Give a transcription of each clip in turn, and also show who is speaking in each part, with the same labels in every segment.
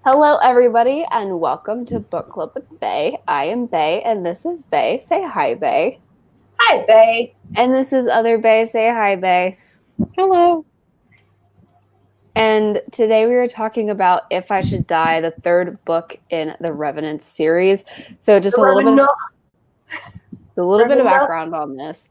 Speaker 1: Hello, everybody, and welcome to Book Club with Bay. I am Bay, and this is Bay. Say hi, Bay.
Speaker 2: Hi, Bay.
Speaker 1: And this is other Bay. Say hi, Bay.
Speaker 3: Hello.
Speaker 1: And today we are talking about If I Should Die, the third book in the Revenants series. So just a little bit of background on this.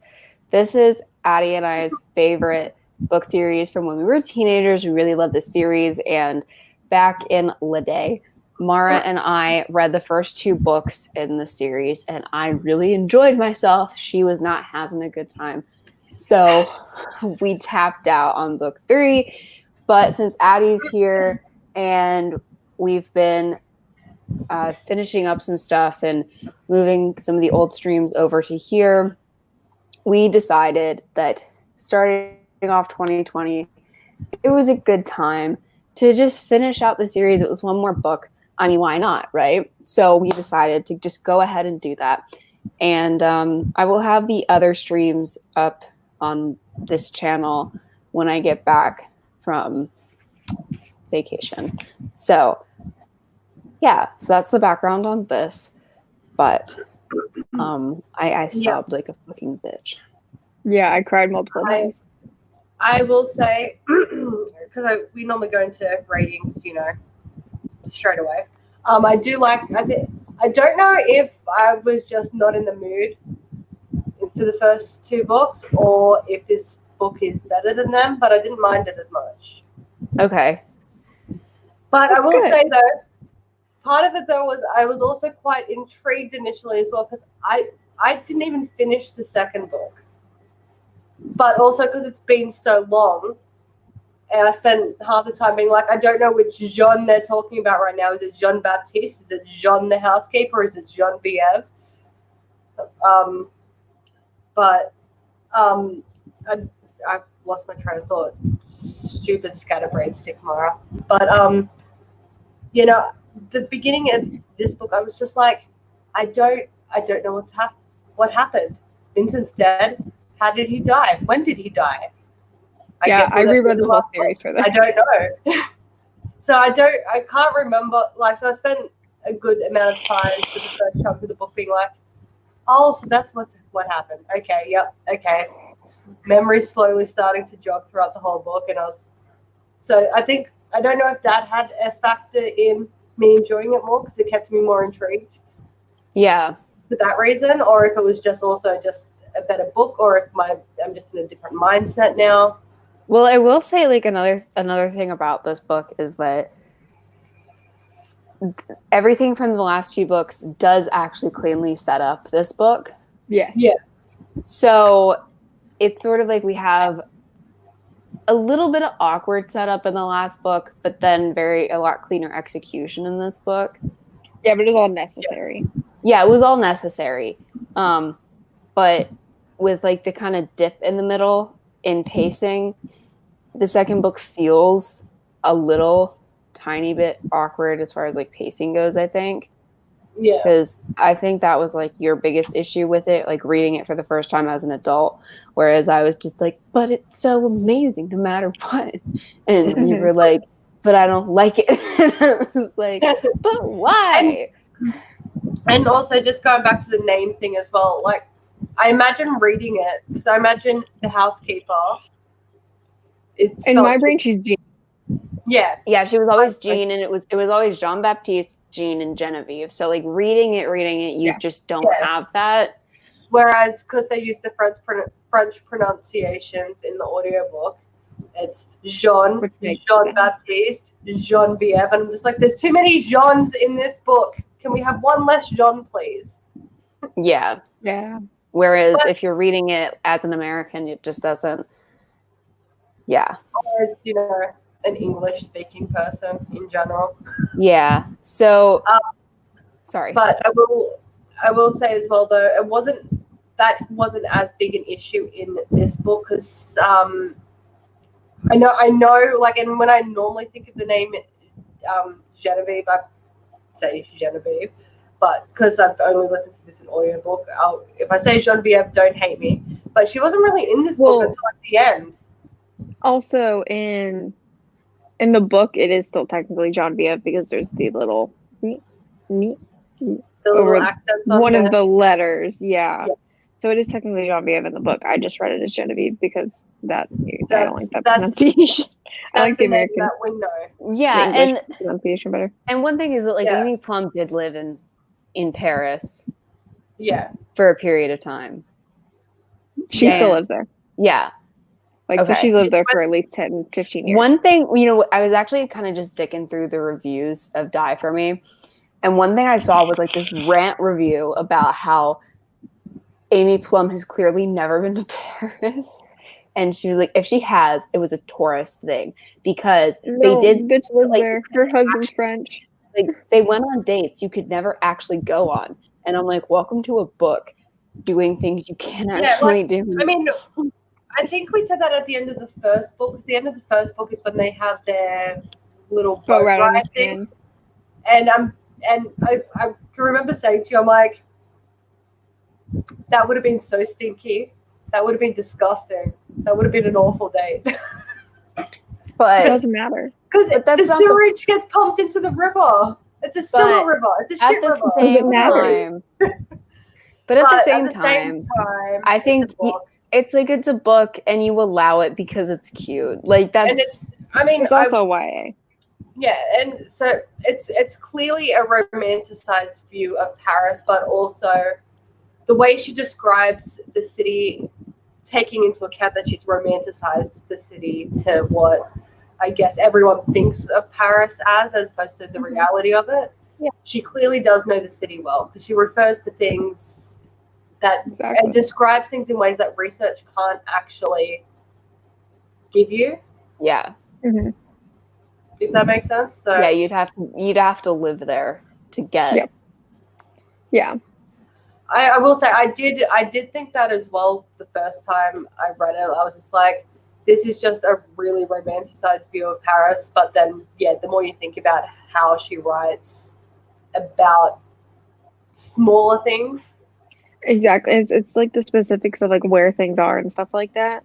Speaker 1: This is Addie and I's favorite book series from when we were teenagers. We really loved this series, and back in the day, Mara and I read the first two books in the series, and I really enjoyed myself. She was not having a good time. So we tapped out on book 3. But since Addie's here and we've been finishing up some stuff and moving some of the old streams over to here, we decided that starting off 2020, it was a good time to just finish out the series. It was one more book. I mean, why not, right? So we decided to just go ahead and do that. And I will have the other streams up on this channel when I get back from vacation. So yeah, so that's the background on this. But I sobbed like a fucking bitch.
Speaker 3: Yeah, I cried multiple times.
Speaker 2: I will say, because we normally go into ratings, straight away. I do like. I don't know if I was just not in the mood for the first two books, or if this book is better than them. But I didn't mind it as much.
Speaker 1: Okay.
Speaker 2: But I will say though, part of it though was I was also quite intrigued initially as well, because I didn't even finish the second book. But also because it's been so long, and I spent half the time being like, I don't know which Jean they're talking about right now. Is it Jean Baptiste? Is it Jean the housekeeper? Is it Jean Viev? I've lost my train of thought. Stupid scatterbrain stick, Mara. But the beginning of this book, I was just like, I don't know what happened. Vincent's dead. How did he die? When did he die?
Speaker 3: I reread the whole series for that.
Speaker 2: I don't know. So I can't remember. Like, so I spent a good amount of time for the first chunk of the book being like, oh, so that's what happened. Okay, yep, okay. Memory's slowly starting to jog throughout the whole book, and I don't know if that had a factor in me enjoying it more because it kept me more intrigued.
Speaker 1: Yeah.
Speaker 2: For that reason, or if it was just also just a better book, or if I'm just in a different mindset now.
Speaker 1: Well, I will say, like, another thing about this book is that everything from the last two books does actually cleanly set up this book.
Speaker 3: Yes.
Speaker 2: Yeah.
Speaker 1: So it's sort of like we have a little bit of awkward setup in the last book, but then a lot cleaner execution in this book.
Speaker 3: Yeah, but it was all necessary.
Speaker 1: Yeah, it was all necessary. But with like the kind of dip in the middle in pacing, the second book feels a little tiny bit awkward as far as like pacing goes, I think.
Speaker 2: Yeah.
Speaker 1: Because I think that was like your biggest issue with it, like reading it for the first time as an adult. Whereas I was just like, but it's so amazing no matter what. And you were like, but I don't like it. And I was like, but why?
Speaker 2: And also just going back to the name thing as well, like I imagine reading it because I imagine the housekeeper is
Speaker 3: in my brain she's Jean.
Speaker 2: Yeah,
Speaker 1: she was always Jean, and it was always Jean Baptiste, Jean, and Genevieve. So like reading it, you just don't have that.
Speaker 2: Whereas because they use the French pronunciations in the audiobook, it's Jean Baptiste, Genevieve, and I'm just like, there's too many Jeans in this book. Can we have one less Jean, please?
Speaker 1: Yeah.
Speaker 3: Yeah.
Speaker 1: Whereas if you're reading it as an American, it just doesn't. Yeah.
Speaker 2: Or it's, an English-speaking person in general.
Speaker 1: Yeah. So, sorry.
Speaker 2: But I will say as well, though, that wasn't as big an issue in this book because I know, like, and when I normally think of the name Genevieve, I say Genevieve, but because I've only listened to this in audiobook, if I say Genevieve, don't hate me. But she wasn't really in this book until like the end.
Speaker 3: Also, in in the book, it is still technically Genevieve because there's the little me,
Speaker 2: The little accents on
Speaker 3: one
Speaker 2: there.
Speaker 3: of the letters. Yeah.
Speaker 2: Yeah.
Speaker 3: So it is technically Genevieve in the book. I just read it as Genevieve because I don't like that
Speaker 2: That's-
Speaker 3: pronunciation. I like the
Speaker 2: the name
Speaker 3: American,
Speaker 2: that we know.
Speaker 1: Yeah,
Speaker 3: the English pronunciation better.
Speaker 1: and one thing is that like
Speaker 2: Yeah.
Speaker 1: Amy Plum did live in Paris
Speaker 2: Yeah.
Speaker 1: for a period of time.
Speaker 3: She still
Speaker 1: Yeah.
Speaker 3: lives there.
Speaker 1: Yeah.
Speaker 3: Like, so
Speaker 1: Okay.
Speaker 3: she's lived there for at least 10, 15 years.
Speaker 1: One thing, you know, I was actually kind of just digging through the reviews of Die For Me. And one thing I saw was like this rant review about how Amy Plum has clearly never been to Paris. And she was like, if she has, it was a tourist thing because
Speaker 3: No,
Speaker 1: they did
Speaker 3: bitch lives
Speaker 1: like,
Speaker 3: there. Her husband's French.
Speaker 1: like they went on dates you could never actually go on. And I'm like, welcome to a book doing things you can't actually do.
Speaker 2: I mean, I think we said that at the end of the first book, because the end of the first book is when they have their little boat
Speaker 3: Right on
Speaker 2: ride
Speaker 3: the
Speaker 2: thing.
Speaker 3: can.
Speaker 2: And I can remember saying to you, I'm like, that would have been so stinky. That would have been disgusting. That would have been an awful date.
Speaker 1: But
Speaker 3: It doesn't matter.
Speaker 2: Because
Speaker 1: But that's
Speaker 2: the
Speaker 1: not the-
Speaker 2: sewage gets pumped into the river. It's a sewer river. It's a
Speaker 1: at
Speaker 2: shit
Speaker 1: the
Speaker 2: river.
Speaker 1: same
Speaker 3: matter.
Speaker 1: time, but at the same
Speaker 2: time,
Speaker 1: I think
Speaker 2: it's a book.
Speaker 1: it's like it's a book and you allow it because it's cute. Like that's
Speaker 2: And I mean,
Speaker 3: It's also YA.
Speaker 2: yeah, and so it's clearly a romanticized view of Paris, but also the way she describes the city, taking into account that she's romanticized the city to what I guess everyone thinks of Paris as opposed to the reality of it.
Speaker 3: Yeah.
Speaker 2: She clearly does know the city well because she refers to things that
Speaker 3: Exactly.
Speaker 2: and describes things in ways that research can't actually give you.
Speaker 1: yeah.
Speaker 3: Mm-hmm.
Speaker 2: If that makes sense. So
Speaker 1: Yeah, you'd have to live there to get.
Speaker 3: Yep. Yeah.
Speaker 2: I will say I did think that as well the first time I read it. I was just like, this is just a really romanticized view of Paris. But then, yeah, the more you think about how she writes about smaller things.
Speaker 3: Exactly. It's like the specifics of like where things are and stuff like that.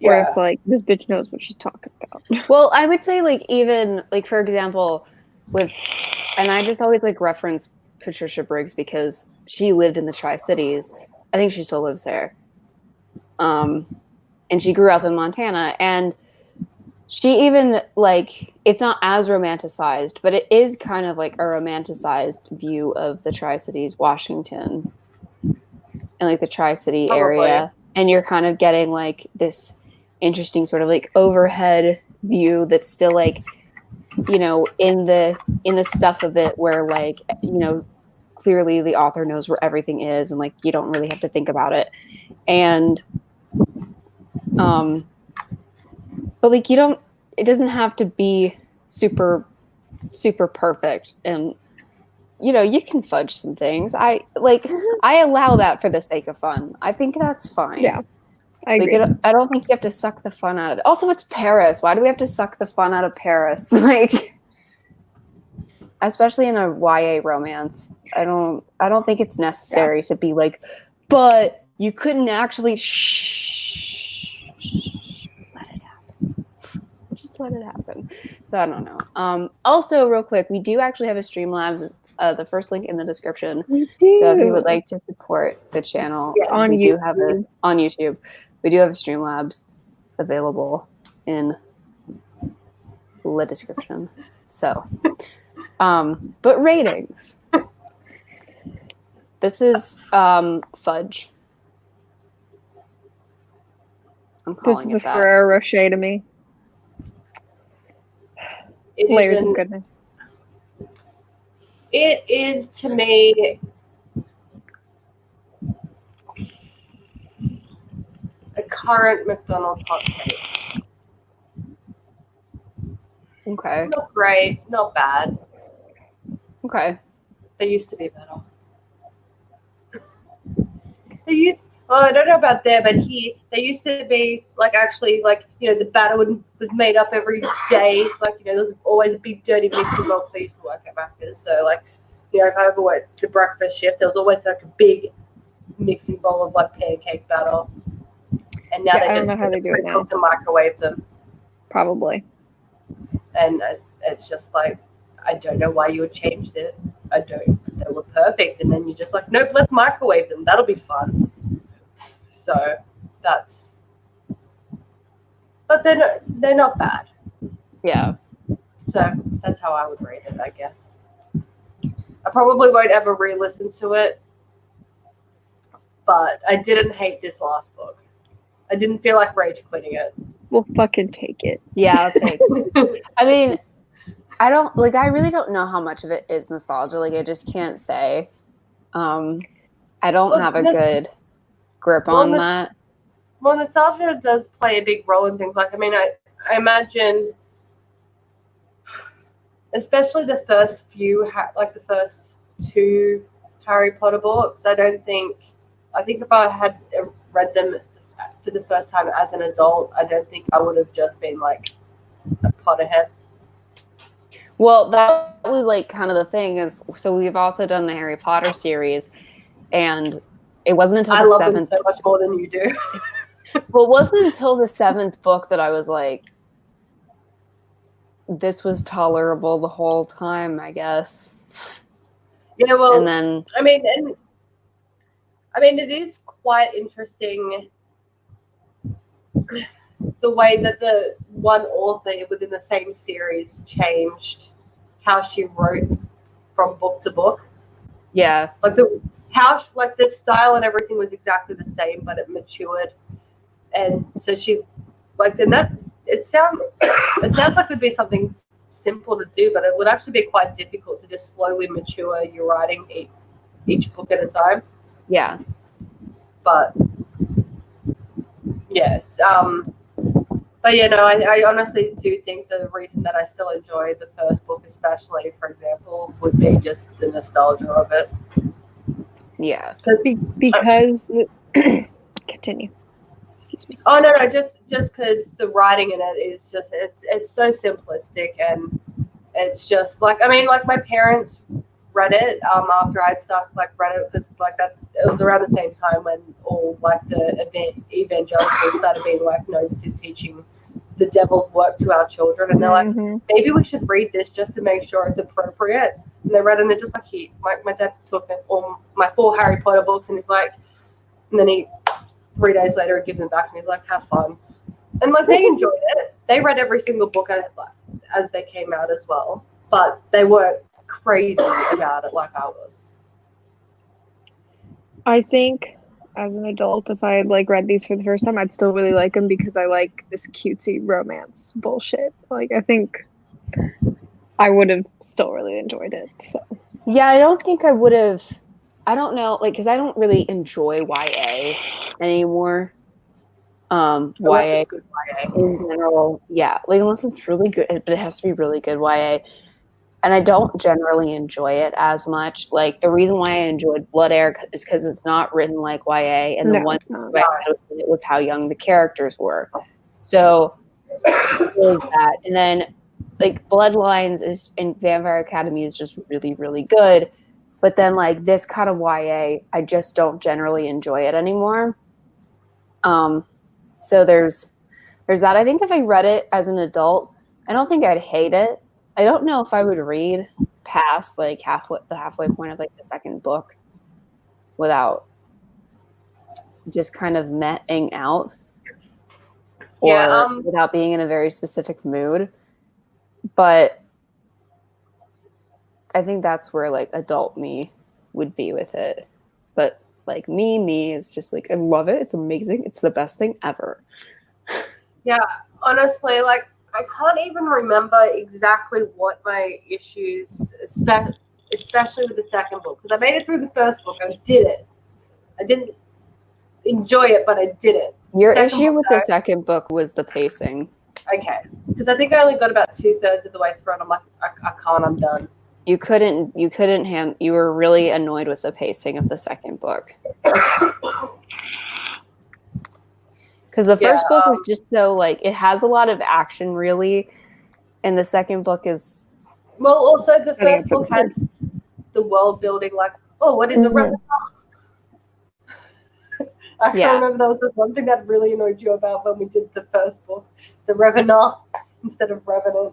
Speaker 3: Where it's like, this bitch knows what she's talking about.
Speaker 1: Well, I would say like even like for example and I just always like reference Patricia Briggs because she lived in the Tri-Cities. I think she still lives there. And she grew up in Montana and she even like it's not as romanticized, but it is kind of like a romanticized view of the Tri-Cities, Washington and like the Tri-City area. And you're kind of getting like this interesting sort of like overhead view that's still like, you know, in the stuff of it where like, you know, clearly the author knows where everything is and like you don't really have to think about it. And but like it doesn't have to be super perfect, and you know, you can fudge some things. I allow that for the sake of fun. I think that's fine.
Speaker 3: Yeah. I agree.
Speaker 1: Like, I don't think you have to suck the fun out of it. Also, it's Paris. Why do we have to suck the fun out of Paris? Like, especially in a YA romance, I don't think it's necessary to be like, but you couldn't actually let it happen. Just let it happen. So I don't know. Also, real quick, we do actually have a Streamlabs. It's, the first link in the description.
Speaker 3: We do.
Speaker 1: So if you would like to support the channel,
Speaker 3: on
Speaker 1: we do
Speaker 3: YouTube.
Speaker 1: have it on YouTube. We do have Streamlabs available in the description. So, but ratings. This is fudge. I'm
Speaker 3: This
Speaker 1: calling
Speaker 3: is
Speaker 1: it
Speaker 3: a
Speaker 1: that.
Speaker 3: Ferrero Rocher to me.
Speaker 2: It
Speaker 3: Layers
Speaker 2: is
Speaker 3: of goodness.
Speaker 2: It is to me a current McDonald's hot cake.
Speaker 1: Okay.
Speaker 2: Not great, not bad.
Speaker 1: Okay.
Speaker 2: They used to be better. Well, I don't know about there, but here they used to be like actually like, you know, the batter was made up every day. Like, you know, there was always a big dirty mixing box. I used to work at Macca's, so like, you know, if I ever worked the breakfast shift, there was always like a big mixing bowl of like pancake batter. And now
Speaker 3: Yeah, I
Speaker 2: they
Speaker 3: don't
Speaker 2: just
Speaker 3: know how they do it now.
Speaker 2: to microwave them.
Speaker 3: Probably.
Speaker 2: and it's just like, I don't know why you would change it. I don't. They were perfect, and then you're just like, nope, let's microwave them. That'll be fun. So that's, but they're not bad.
Speaker 1: Yeah.
Speaker 2: So that's how I would rate it, I guess. I probably won't ever re-listen to it, but I didn't hate this last book. I didn't feel like rage quitting it.
Speaker 3: We'll fucking take it.
Speaker 1: Yeah, I'll take it. I mean, I really don't know how much of it is nostalgia. Like, I just can't say. I don't have a good grip on that.
Speaker 2: Well, nostalgia does play a big role in things. Like, I mean, I imagine, especially the first few, like the first 2 Harry Potter books, I think if I had read them for the first time as an adult, I don't think I would have just been like a Potterhead.
Speaker 1: Well, that was like kind of the thing is, so we've also done the Harry Potter series, and it wasn't until
Speaker 2: I love them so much more than you do.
Speaker 1: Well, it wasn't until the 7th book that I was like, this was tolerable the whole time, I guess.
Speaker 2: Yeah, well,
Speaker 1: and then
Speaker 2: I mean, it is quite interesting the way that the one author within the same series changed how she wrote from book to book.
Speaker 1: Yeah,
Speaker 2: like the style and everything was exactly the same, but it matured, and so she then that it sounds like it would be something simple to do, but it would actually be quite difficult to just slowly mature your writing each book at a time.
Speaker 1: Yeah.
Speaker 2: But yes, but I honestly do think the reason that I still enjoy the first book, especially, for example, would be just the nostalgia of it.
Speaker 1: Yeah.
Speaker 3: Because continue. Excuse me.
Speaker 2: Oh no, just because the writing in it is just it's so simplistic, and it's just like, I mean, like my parents read it after I'd read it, because it was around the same time when all the evangelicals started being like, no, this is teaching the devil's work to our children, and they're like, maybe we should read this just to make sure it's appropriate. And they read it, and they're just like, my dad took all my 4 Harry Potter books, and he's like, and then 3 days later, he gives them back to me. He's like, have fun. And they enjoyed it. They read every single book as they came out as well, but they weren't crazy about it like I was.
Speaker 3: I think as an adult, if I had read these for the first time, I'd still really like them because I like this cutesy romance bullshit. I think I would have still really enjoyed it. So
Speaker 1: yeah, I don't think I would have. I don't know, because I don't really enjoy YA anymore. YA
Speaker 2: Good YA
Speaker 1: in general, yeah, unless it's really good, but it has to be really good YA. And I don't generally enjoy it as much. The reason why I enjoyed Blood Air is because it's not written like YA, and the one thing I noticed it was how young the characters were. So that, and then Bloodlines and Vampire Academy is just really, really good. But then this kind of YA, I just don't generally enjoy it anymore. So there's that. I think if I read it as an adult, I don't think I'd hate it. I don't know if I would read past the halfway point of the second book without just kind of metting out, or without being in a very specific mood. But I think that's where adult me would be with it. But me is just I love it. It's amazing. It's the best thing ever.
Speaker 2: Yeah, honestly, I can't even remember exactly what my issues, especially with the second book, because I made it through the first book. I did it. I didn't enjoy it, but I did it.
Speaker 1: Your issue with the second book was the pacing.
Speaker 2: Okay, because I think I only got about 2/3 of the way through, and I'm like, I can't. I'm done.
Speaker 1: You were really annoyed with the pacing of the second book. Because the first book is just so it has a lot of action, really, and the second book is.
Speaker 2: Well, also the first book has the world building. What is a Revenant? I can't remember. That was the one thing that really annoyed you about when we did the first book, the Revenant instead of Revenant.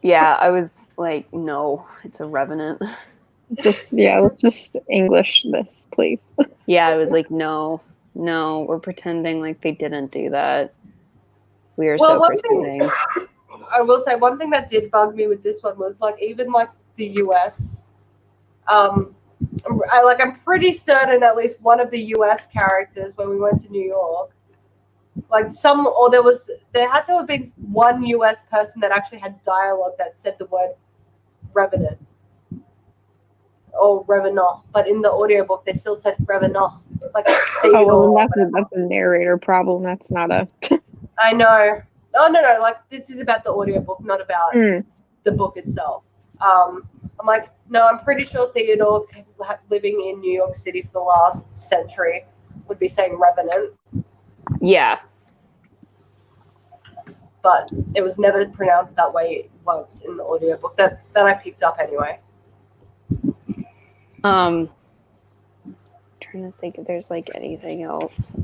Speaker 1: Yeah, I was like, no, it's a Revenant.
Speaker 3: Let's just English this, please.
Speaker 1: Yeah, I was like, no, we're pretending like they didn't do that. We are so pretending.
Speaker 2: I will say one thing that did bug me with this one was like even like the US. I'm pretty certain at least one of the US characters when we went to New York, like there had to have been one US person that actually had dialogue that said the word Revenant or Revenant, but in the audiobook they still said Revenant. Like
Speaker 3: that's a narrator problem. That's not a.
Speaker 2: I know. Oh no! Like this is about the audiobook, not about the book itself. I'm like, no, I'm pretty sure Theodore, living in New York City for the last century, would be saying Revenant.
Speaker 1: Yeah.
Speaker 2: But it was never pronounced that way once in the audiobook that I picked up anyway.
Speaker 1: Trying to think if there's like anything else.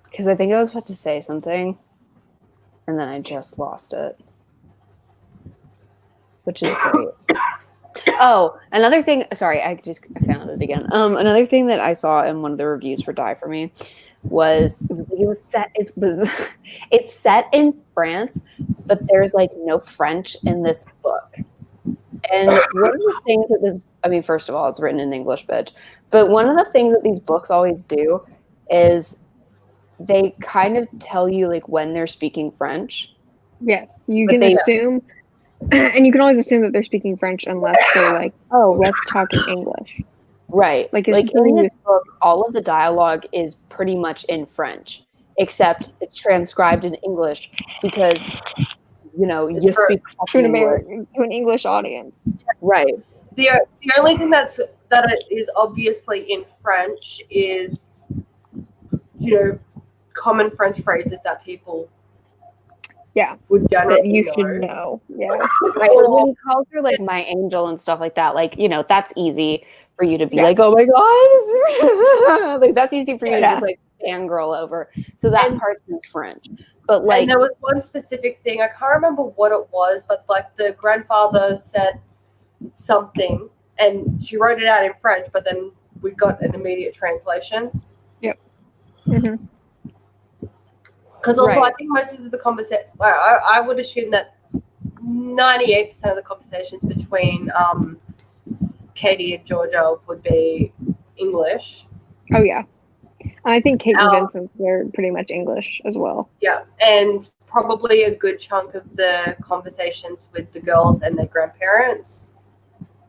Speaker 1: Because I think I was about to say something and then I just lost it. Which is great. Oh, another thing. Sorry, I found it again. Another thing that I saw in one of the reviews for Die For Me was it's set in France, but there's like no French in this book. And one of the things that first of all, it's written in English, bitch. But one of the things that these books always do is they kind of tell you like when they're speaking French.
Speaker 3: Yes, you can assume. And you can always assume that they're speaking French unless they're like, oh, let's talk in English.
Speaker 1: Right. Like in this book, all of the dialogue is pretty much in French, except it's transcribed in English because, you speak
Speaker 3: to an English audience.
Speaker 1: Right.
Speaker 2: The only thing that is obviously in French is, common French phrases that people would
Speaker 3: you should know. Yeah.
Speaker 1: Right. When he calls her like my angel and stuff like that, like, that's easy for you to be like, oh my God. Like that's easy for you to just like fangirl over. So that part's in French. But like,
Speaker 2: and there was one specific thing, I can't remember what it was, but like the grandfather said something and she wrote it out in French, but then we got an immediate translation.
Speaker 3: Yep. Mm-hmm.
Speaker 2: Because also, I think most of the conversation, I would assume that 98% of the conversations between Katie and Georgia would be English.
Speaker 3: Oh, yeah. And I think Kate and Vincent, they're pretty much English as well.
Speaker 2: Yeah. And probably a good chunk of the conversations with the girls and their grandparents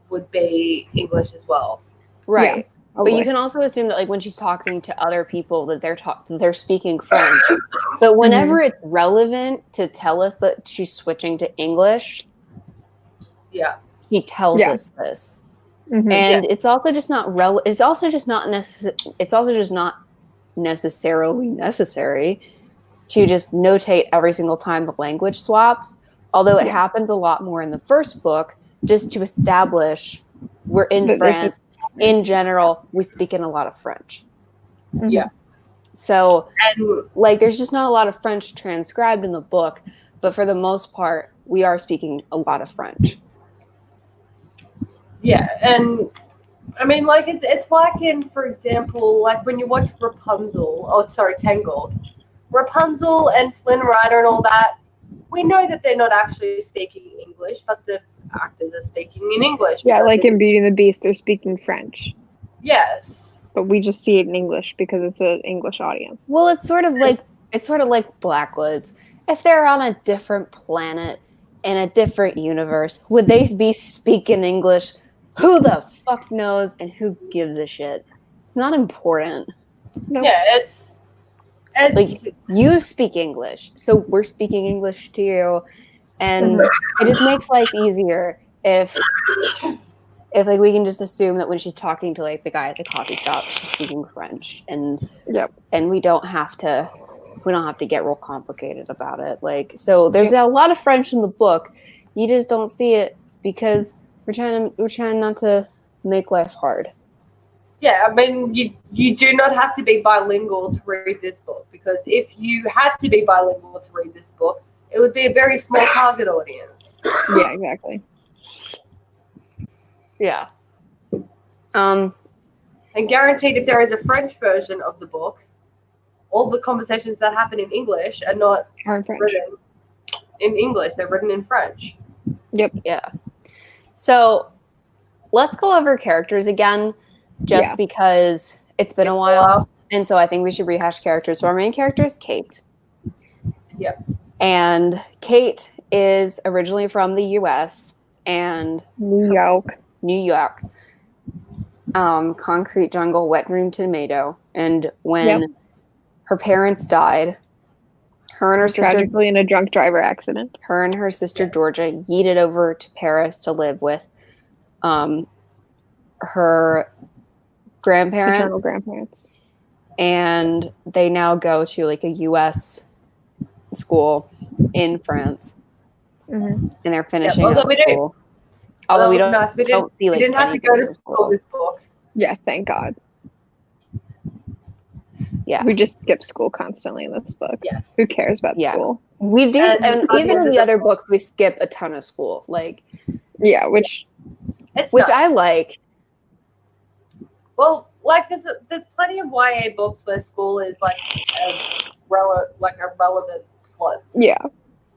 Speaker 2: would be English as well.
Speaker 1: Right. Yeah. But you can also assume that, like, when she's talking to other people, that they're speaking French. But whenever it's relevant to tell us that she's switching to English, he tells us this, and it's also just not It's also just not necessarily necessary to just notate every single time the language swaps. Although it happens a lot more in the first book, just to establish we're in France. In general, we speak in a lot of French.
Speaker 2: Yeah.
Speaker 1: So, like, there's just not a lot of French transcribed in the book, but for the most part, we are speaking a lot of French.
Speaker 2: Yeah, and I mean, like, it's like in, for example, like when you watch Tangled. Rapunzel and Flynn Rider and all that, we know that they're not actually speaking English, but the actors are speaking in English.
Speaker 3: Yeah, like in Beauty and the Beast, they're speaking French.
Speaker 2: Yes.
Speaker 3: But we just see it in English because it's an English audience.
Speaker 1: Well, it's sort of like Blackwoods. If they're on a different planet in a different universe, would they be speaking English? Who the fuck knows and who gives a shit? Not important.
Speaker 2: Nope. Yeah, it's
Speaker 1: like, you speak English, so we're speaking English to you. And it just makes life easier if like we can just assume that when she's talking to like the guy at the coffee shop, she's speaking French, and we don't have to get real complicated about it. Like, so there's a lot of French in the book. You just don't see it because we're trying not to make life hard.
Speaker 2: Yeah, I mean, you do not have to be bilingual to read this book, because if you had to be bilingual to read this book, it would be a very small target audience.
Speaker 3: Yeah, exactly.
Speaker 1: Yeah.
Speaker 2: And guaranteed, if there is a French version of the book, all the conversations that happen in English are not
Speaker 3: Are in French.
Speaker 2: written in English. They're written in French.
Speaker 3: Yep.
Speaker 1: Yeah. So let's go over characters again, just because it's been a while. And so I think we should rehash characters. So our main character is Kate.
Speaker 2: Yep.
Speaker 1: And Kate is originally from the US and
Speaker 3: New York.
Speaker 1: Concrete jungle, wet room tomato. And when her parents died, her and her sister,
Speaker 3: tragically in a drunk driver accident,
Speaker 1: her and her sister Georgia yeeted over to Paris to live with her grandparents,
Speaker 3: paternal grandparents,
Speaker 1: and they now go to like a US school in France, and they're finishing up school. Although we don't see like
Speaker 2: we didn't have to go to school this book.
Speaker 3: Yeah, thank God.
Speaker 1: Yeah,
Speaker 3: we just skip school constantly in this book.
Speaker 2: Yes,
Speaker 3: who cares about school?
Speaker 1: We did, and even in the other books, we skip a ton of school. Like,
Speaker 3: yeah, which
Speaker 2: nice.
Speaker 1: I like.
Speaker 2: Well, like there's plenty of YA books where school is like a relevant plot.
Speaker 3: Yeah.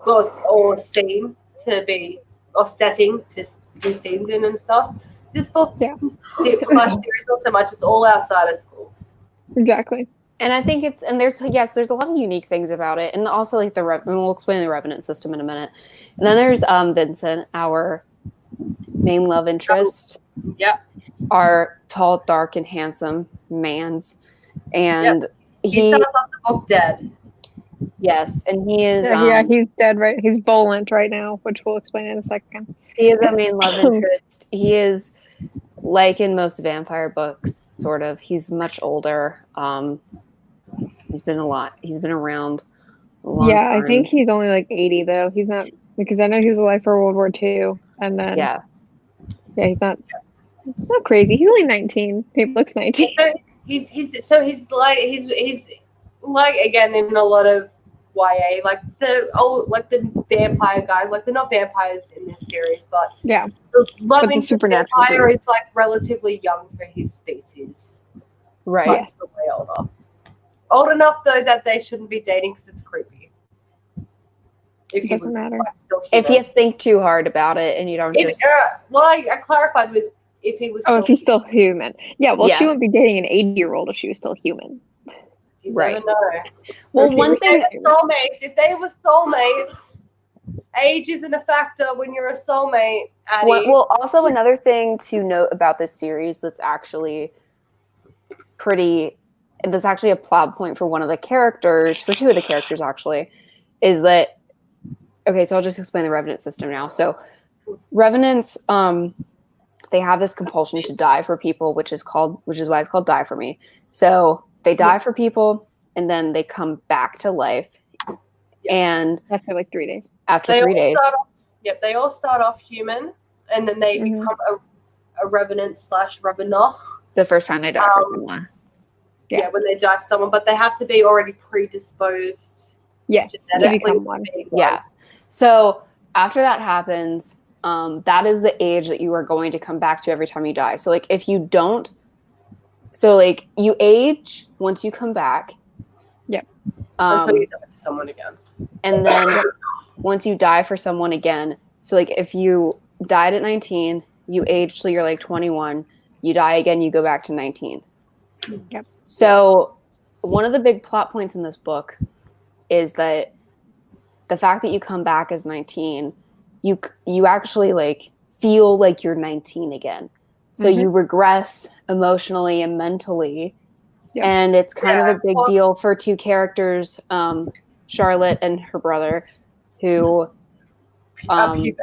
Speaker 2: Or scene to be, or setting to do scenes in and stuff. This book /series not so much. It's all outside of school.
Speaker 3: Exactly.
Speaker 1: And I think there's a lot of unique things about it, and also like we'll explain the Revenant system in a minute. And then there's Vincent, our main love interest.
Speaker 2: Yep.
Speaker 1: Our tall, dark, and handsome man's, and
Speaker 2: he starts off the book dead.
Speaker 1: Yes, and he is.
Speaker 3: He's dead. Right, he's Volant right now, which we'll explain in a second.
Speaker 1: He is our main love interest. He is like in most vampire books, sort of. He's much older. He's been around a long time.
Speaker 3: I think he's only like 80 though. He's not, because I know he was alive for World War II, and then he's not crazy. He's only 19. He looks 19.
Speaker 2: So he's like again in a lot of YA, like the vampire guy, like they're not vampires in this series, but the love interest vampire is like relatively young for his species.
Speaker 1: Right.
Speaker 2: Yes. Way older. Old enough though that they shouldn't be dating because it's creepy.
Speaker 3: It doesn't matter.
Speaker 1: If you think too hard about it and you don't
Speaker 2: I clarified with if he was
Speaker 3: if he's still human. Yeah, well she wouldn't be dating an 80-year-old if she was still human.
Speaker 2: You never know.
Speaker 1: Well, one thing,
Speaker 2: if they were soulmates, age isn't a factor when you're a soulmate, Addie.
Speaker 1: Well, also another thing to note about this series that's actually a plot point for one of the characters, for two of the characters actually, is that, okay, so I'll just explain the Revenant system now. So Revenants, they have this compulsion to die for people, which is why it's called Die For Me. So they die for people, and then they come back to life. And
Speaker 3: after like 3 days.
Speaker 2: They all start off human, and then they become a revenant / revenant.
Speaker 1: The first time they die for someone.
Speaker 2: Yeah, when they die for someone, but they have to be already predisposed.
Speaker 3: Yes, to become one.
Speaker 1: Yeah. So after that happens, that is the age that you are going to come back to every time you die. So like if you don't, so like you age once you come back.
Speaker 2: Yep. Until you die for someone again.
Speaker 1: And then once you die for someone again, so like if you died at 19, you age till you're like 21, you die again, you go back to 19.
Speaker 3: Yep.
Speaker 1: So one of the big plot points in this book is that the fact that you come back as 19, you actually like feel like you're 19 again. So you regress emotionally and mentally. Yep. And it's kind of a big deal for two characters, Charlotte and her brother, who are in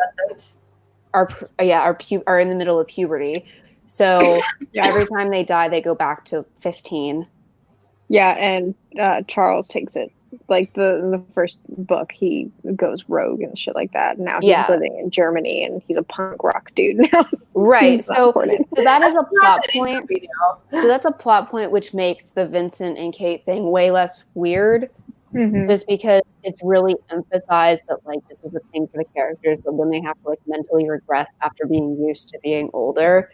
Speaker 1: the middle of puberty. So every time they die, they go back to 15.
Speaker 3: Yeah, and Charles takes it. Like in the first book, he goes rogue and shit like that. Now he's living in Germany, and he's a punk rock dude now.
Speaker 1: Right. So that is a plot point. So that's a plot point which makes the Vincent and Kate thing way less weird just because it's really emphasized that like this is a thing for the characters, that when they have to like mentally regress after being used to being older,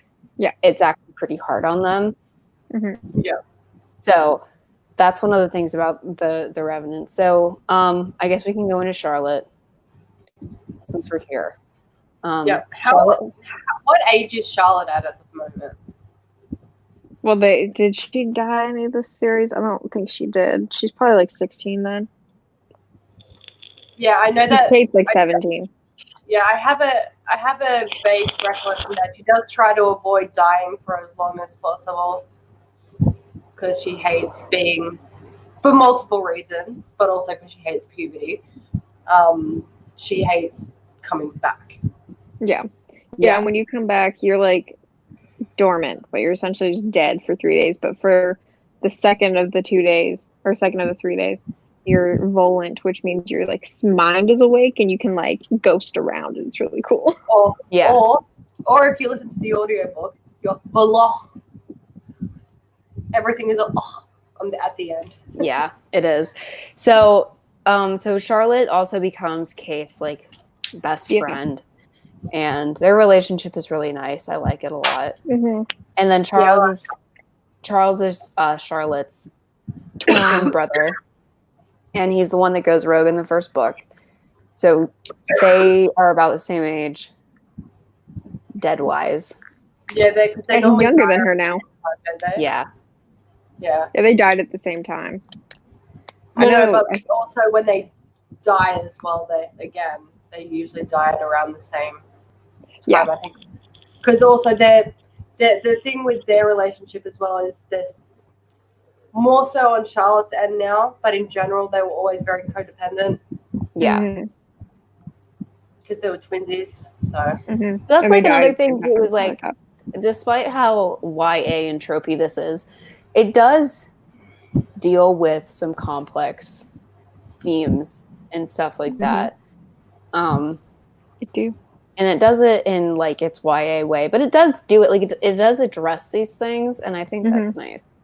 Speaker 1: it's actually pretty hard on them.
Speaker 2: Yeah.
Speaker 1: So that's one of the things about the Revenant. So I guess we can go into Charlotte since we're here.
Speaker 2: What age is Charlotte at the moment?
Speaker 3: Well, did she die in any of this series? I don't think she did. She's probably like 16 then.
Speaker 2: Yeah, I know that
Speaker 3: Kate's like 17.
Speaker 2: Yeah, I have a vague recollection that she does try to avoid dying for as long as possible because she hates being, for multiple reasons, but also because she hates puberty. She hates coming back.
Speaker 3: Yeah. And when you come back, you're like dormant, but you're essentially just dead for 3 days. But for the second of the 3 days, you're volant, which means your like mind is awake and you can like ghost around, and it's really cool.
Speaker 2: Or if you listen to the audiobook, you're volant. Everything is at the end.
Speaker 1: Yeah, it is. So so Charlotte also becomes Kate's like best friend, and their relationship is really nice. I like it a lot. And then Charles is Charlotte's twin brother, and he's the one that goes rogue in the first book. So they are about the same age, dead wise.
Speaker 2: Yeah, they're
Speaker 3: younger than her now.
Speaker 1: Yeah,
Speaker 3: they died at the same time.
Speaker 2: But also when they die as well, they usually die at around the same time, I think. Because also the thing with their relationship as well is there's more so on Charlotte's end now, but in general they were always very codependent.
Speaker 1: Yeah.
Speaker 2: Because they were twinsies, so.
Speaker 1: So that's like another thing too, is like, despite how YA and tropey this is, it does deal with some complex themes and stuff like that.
Speaker 3: It do.
Speaker 1: And it does it in like its YA way, but it does do it like it does address these things, and I think that's nice.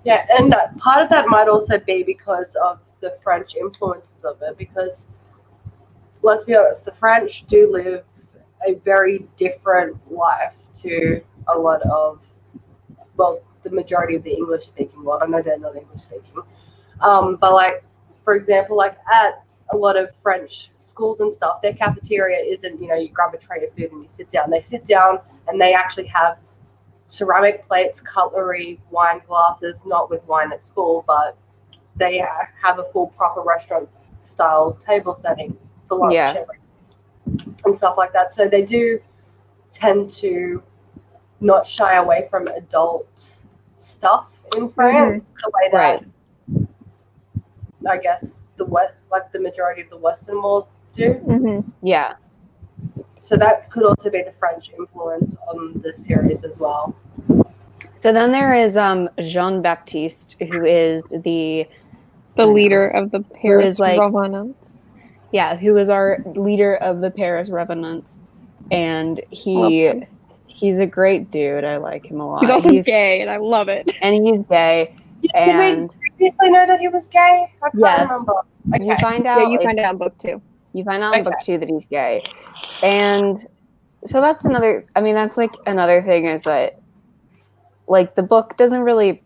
Speaker 2: Yeah, and part of that might also be because of the French influences of it, because let's be honest, the French do live a very different life to a lot of, well, the majority of the English-speaking world. I know they're not English-speaking. But like, for example, like at a lot of French schools and stuff, their cafeteria isn't, you grab a tray of food and you sit down. They sit down and they actually have ceramic plates, cutlery, wine glasses, not with wine at school, but they have a full proper restaurant style table setting for lunch and stuff like that. So they do tend to not shy away from adult stuff in France the way that I guess the majority of the Western world do.
Speaker 1: Yeah.
Speaker 2: So that could also be the French influence on the series as well.
Speaker 1: So then there is Jean Baptiste, who is the
Speaker 3: leader of the Paris Revenants.
Speaker 1: Yeah, who is our leader of the Paris Revenants, and he's a great dude. I like him a lot.
Speaker 3: He's also gay, and I love it.
Speaker 1: And he's gay. And
Speaker 2: did we previously know that he was gay? I can't remember. Okay.
Speaker 1: You find out.
Speaker 3: Yeah, you find out in book 2.
Speaker 1: You find out in book 2 that he's gay, and so that's another. I mean, that's like another thing is that, like, the book doesn't really.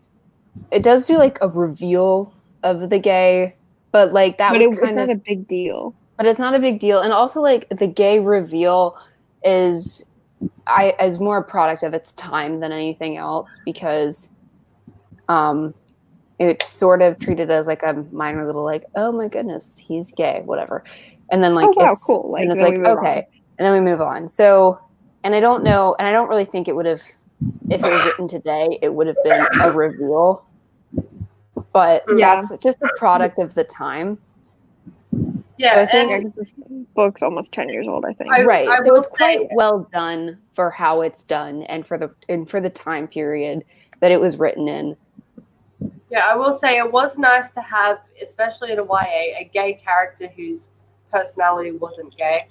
Speaker 1: It does do like a reveal of the gay, but like that was kind
Speaker 3: it's not a big deal.
Speaker 1: But it's not a big deal, and also like the gay reveal is more a product of its time than anything else, because it's sort of treated as like a minor little like, oh my goodness, he's gay, whatever, and then like it's
Speaker 3: cool, like,
Speaker 1: and it's like okay, and then we move on. So, and I don't know, and I don't really think it would have, if it was written today, it would have been a reveal, but that's just a product of the time.
Speaker 2: Yeah,
Speaker 1: so I think
Speaker 3: this book's almost 10 years old, I think.
Speaker 1: So it's quite well done for how it's done and for the time period that it was written in.
Speaker 2: Yeah, I will say it was nice to have, especially in a YA, a gay character whose personality wasn't gay.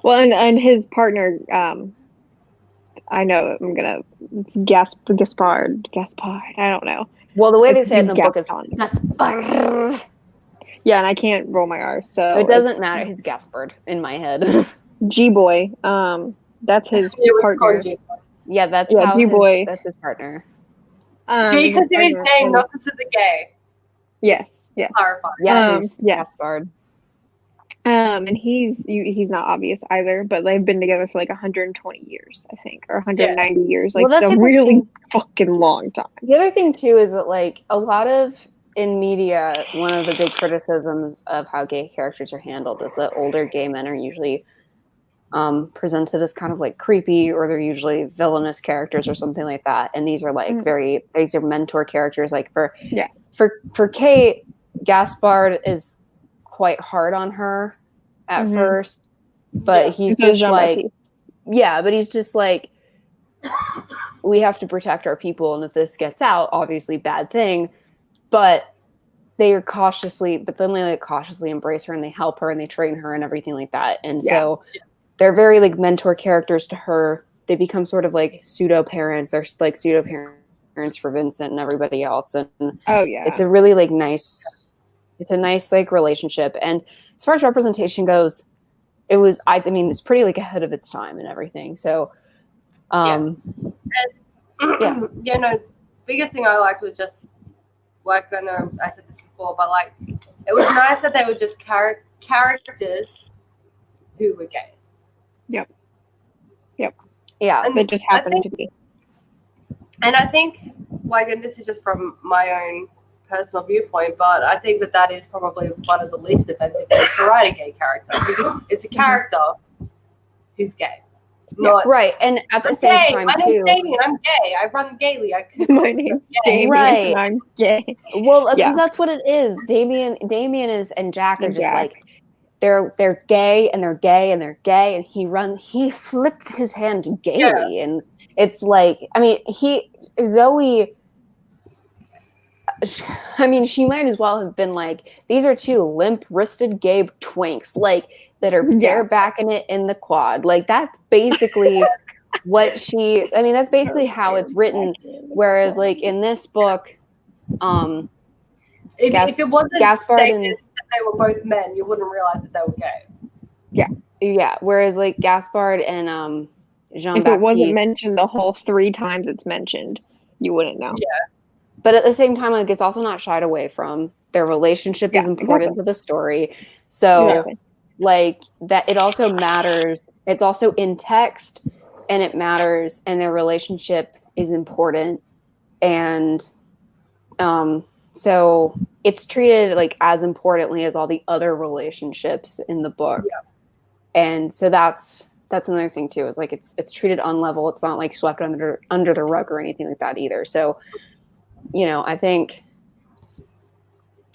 Speaker 3: Well, and his partner, I know it's Gaspard. I don't know.
Speaker 1: Well, the way they
Speaker 3: It's
Speaker 1: say it in the book is
Speaker 3: Gaston.
Speaker 1: Gaspard.
Speaker 3: Yeah, and I can't roll my R, so
Speaker 1: It doesn't matter. He's Gaspard in my head.
Speaker 3: G-Boy. That's his partner.
Speaker 1: Yeah, that's
Speaker 3: Yeah,
Speaker 1: how
Speaker 3: G-Boy.
Speaker 1: that's his partner.
Speaker 2: G because
Speaker 3: his
Speaker 2: of his
Speaker 3: partner,
Speaker 2: name,
Speaker 3: and-
Speaker 2: not because of the gay.
Speaker 3: Yes, yes.
Speaker 2: Clarifying.
Speaker 1: Yeah, he's
Speaker 3: yes.
Speaker 1: Gaspard.
Speaker 3: And he's not obvious either, but they've been together for like 120 years, I think, or 190 years. Like,
Speaker 1: Well, that's
Speaker 3: so
Speaker 1: the
Speaker 3: really
Speaker 1: thing.
Speaker 3: fucking long time.
Speaker 1: The other thing too is that like a lot of in media, one of the big criticisms of how gay characters are handled is that older gay men are usually presented as kind of like creepy, or they're usually villainous characters or something like that. And these are like these are mentor characters. Like for Kate, Gaspard is quite hard on her at first, but he's just like, but he's just like, we have to protect our people, and if this gets out, obviously bad thing. But they are but then they like cautiously embrace her and they help her and they train her and everything like that. And so they're very like mentor characters to her. They become sort of like pseudo parents. They're like pseudo parents for Vincent and everybody else. And it's a really like nice like relationship. And as far as representation goes, it was, I mean, it's pretty like ahead of its time and everything. So,
Speaker 2: biggest thing I liked was just, like, I know I said this before, but like, it was nice that they were just characters who were gay.
Speaker 3: Yep.
Speaker 1: Yeah.
Speaker 2: And
Speaker 3: it just happened to be.
Speaker 2: And I think, like, and this is just from my own personal viewpoint, but I think that is probably one of the least offensive ways to write a gay character. Because it's a character who's gay. Not,
Speaker 1: right, and at the same time,
Speaker 2: my name's Damien, I'm gay. I run gaily.
Speaker 3: My name's Damien,
Speaker 1: right.
Speaker 3: and I'm gay.
Speaker 1: Well, because that's what it is. Damien is, and Jack are just like, they're gay, and they're gay, and they're gay, and he flipped his hand gaily, and it's like, I mean, Zoe, I mean, she might as well have been like, these are two limp-wristed gay twinks, like, that are barebacking it in the quad. Like, that's basically what that's basically how it's written. Whereas, like, in this book,
Speaker 2: if it wasn't
Speaker 1: Gaspard
Speaker 2: stated that they were both men, you wouldn't realize that they were gay.
Speaker 1: Yeah. Whereas, like, Gaspard and Jean-Baptiste,
Speaker 3: if it wasn't mentioned the whole 3 times it's mentioned, you wouldn't know.
Speaker 2: Yeah.
Speaker 1: But at the same time, like, it's also not shied away from. Their relationship is important to the story. So, like, that it also matters. It's also in text, and it matters, and their relationship is important. And so it's treated like as importantly as all the other relationships in the book.
Speaker 2: Yeah.
Speaker 1: And so that's another thing too, is like it's treated on level. It's not like swept under the rug or anything like that either. So, I think,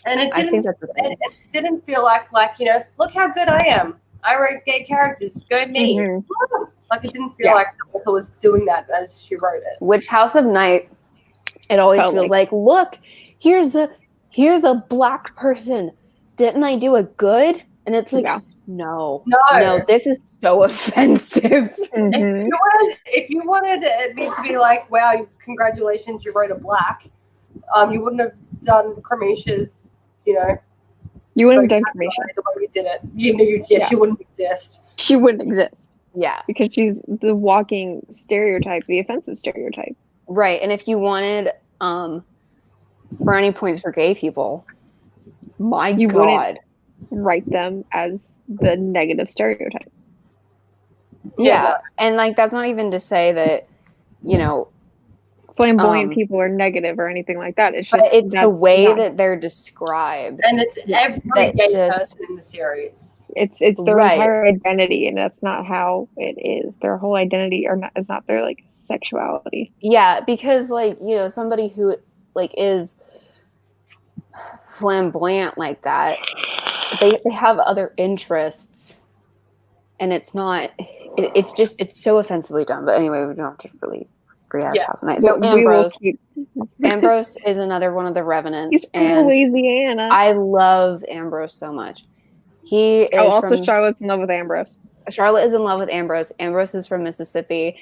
Speaker 2: and it
Speaker 1: I think that's the thing.
Speaker 2: It didn't feel like, look how good I am. I wrote gay characters. Go me.
Speaker 3: Mm-hmm.
Speaker 2: Like, it didn't feel like the author was doing that as she wrote it.
Speaker 1: Which House of Night, it always feels like, look, here's a black person. Didn't I do a good? And it's like, no, this is so offensive.
Speaker 3: Mm-hmm.
Speaker 2: If you wanted me to be like, wow, congratulations, you wrote a black, you wouldn't have done Crematia's,
Speaker 3: you wouldn't have done Crematia.
Speaker 2: The way you did it. She wouldn't exist.
Speaker 3: She wouldn't exist.
Speaker 1: Yeah.
Speaker 3: Because she's the walking stereotype, the offensive stereotype.
Speaker 1: Right. And if you wanted brownie points for gay people, you wouldn't
Speaker 3: write them as the negative stereotype.
Speaker 1: Yeah. And like, that's not even to say that,
Speaker 3: flamboyant people are negative or anything like that. It's just
Speaker 1: it's the way that they're described.
Speaker 2: And it's every gay person in the series.
Speaker 3: It's their entire identity, and that's not how it is. Their whole identity is not their like sexuality.
Speaker 1: Yeah, because like, somebody who like is flamboyant like that, they have other interests, and it's not it's so offensively done. But anyway, we don't have to really rehash House of Night. So Ambrose is another one of the Revenants.
Speaker 3: He's from Louisiana.
Speaker 1: I love Ambrose so much. He is
Speaker 3: also Charlotte's in love with Ambrose.
Speaker 1: Charlotte is in love with Ambrose. Ambrose is from Mississippi.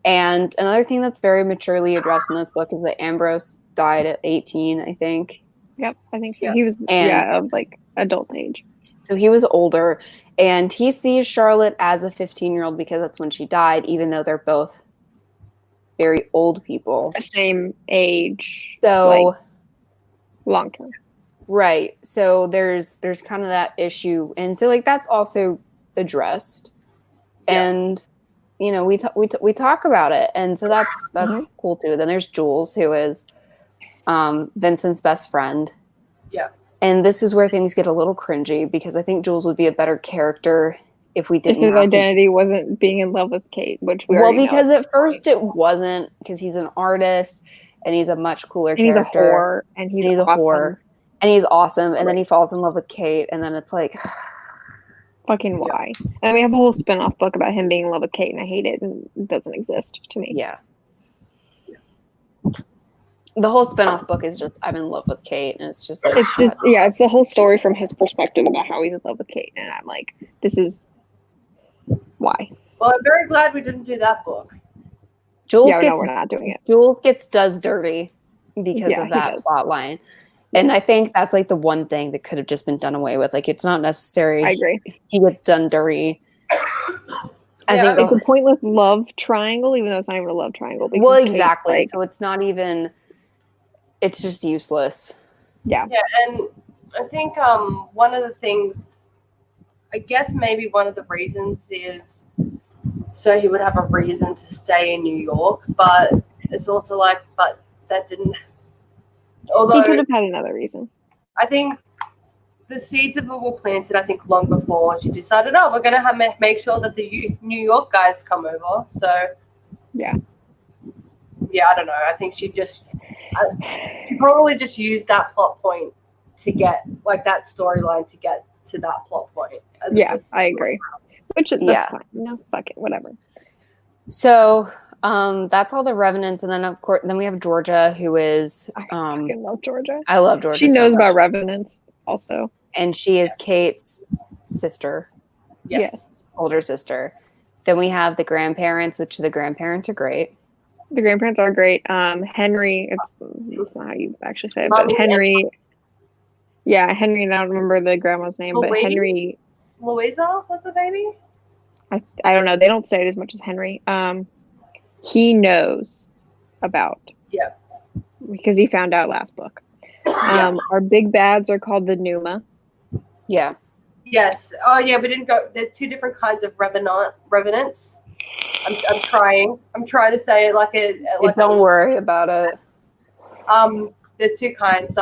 Speaker 1: And another thing that's very maturely addressed in this book is that Ambrose died at 18, I think.
Speaker 3: Yep, I think so.
Speaker 2: Yeah.
Speaker 3: He was
Speaker 1: And-
Speaker 3: of like adult age.
Speaker 1: So he was older, and he sees Charlotte as a 15-year-old because that's when she died, even though they're both very old people.
Speaker 3: The same age.
Speaker 1: So
Speaker 3: like long term.
Speaker 1: right. So there's kind of that issue, and so like that's also addressed,
Speaker 2: Yeah.
Speaker 1: and you know we talk about it, and so that's cool too. Then there's Jules, who is Vincent's best friend.
Speaker 2: Yeah.
Speaker 1: And this is where things get a little cringy because I think Jules would be a better character if we didn't.
Speaker 3: If his
Speaker 1: have
Speaker 3: identity wasn't being in love with Kate, which we
Speaker 1: well,
Speaker 3: already know
Speaker 1: because
Speaker 3: at
Speaker 1: at first it wasn't, because he's an artist and he's a much cooler
Speaker 3: and he's a
Speaker 1: character.
Speaker 3: whore and he's
Speaker 1: a
Speaker 3: awesome.
Speaker 1: whore and he's awesome, and then
Speaker 3: Right.
Speaker 1: he falls in love with Kate, and then it's like,
Speaker 3: Fucking why? And we have a whole spin-off book about him being in love with Kate, and I hate it, and it doesn't exist to me.
Speaker 1: yeah. The whole spinoff book is just I'm in love with Kate, and it's just like,
Speaker 3: It's just it's the whole story from his perspective about how he's in love with Kate, and I'm like, this is why.
Speaker 2: Well, I'm very glad we didn't do that book.
Speaker 1: Jules
Speaker 3: No,
Speaker 1: gets
Speaker 3: we're not doing it.
Speaker 1: Jules does dirty because
Speaker 3: Yeah,
Speaker 1: of
Speaker 3: he
Speaker 1: that
Speaker 3: does.
Speaker 1: plot line. And I think that's like the one thing that could have just been done away with. Like, it's not necessary.
Speaker 3: I agree.
Speaker 1: He gets done dirty. I
Speaker 2: Yeah,
Speaker 1: think
Speaker 3: It's a pointless love triangle, even though it's not even a love triangle. because
Speaker 1: well,
Speaker 3: Kate,
Speaker 1: exactly.
Speaker 3: like,
Speaker 1: So it's not even. It's just useless.
Speaker 2: Yeah, and I think one of the things, I guess maybe one of the reasons is so he would have a reason to stay in New York, but it's also like, but that didn't. Although
Speaker 3: he could have had another reason.
Speaker 2: I think the seeds of it were planted, I think, long before she decided, oh, we're going to make sure that the New York guys come over. So,
Speaker 3: Yeah.
Speaker 2: Yeah, I don't know. I think she probably just used that plot point to get, like, that storyline to get to that plot point.
Speaker 3: Yeah, I agree. Which, that's fine. No, fuck it, whatever.
Speaker 1: So that's all the Revenants, and then of course, then we have Georgia, who is
Speaker 3: I fucking love Georgia.
Speaker 1: I love Georgia.
Speaker 3: She
Speaker 1: so
Speaker 3: knows
Speaker 1: much.
Speaker 3: about Revenants also.
Speaker 1: And she is Kate's sister,
Speaker 2: Yes.
Speaker 1: older sister. Then we have the grandparents, which the grandparents are great.
Speaker 3: The grandparents are great. Henry, it's not how you actually say it,
Speaker 2: Mommy
Speaker 3: but Henry. Yeah, Henry, and I don't remember the grandma's name, but Henry.
Speaker 2: Louisa was the baby?
Speaker 3: I don't know. They don't say it as much as Henry. He knows about.
Speaker 2: Yeah.
Speaker 3: Because he found out last book. Our big bads are called the Numa.
Speaker 1: Yeah.
Speaker 2: Yes. Oh, yeah, we didn't go. There's two different kinds of revenants. I'm trying. I'm trying to say it like a. Like
Speaker 1: Don't worry about it.
Speaker 2: There's two kinds.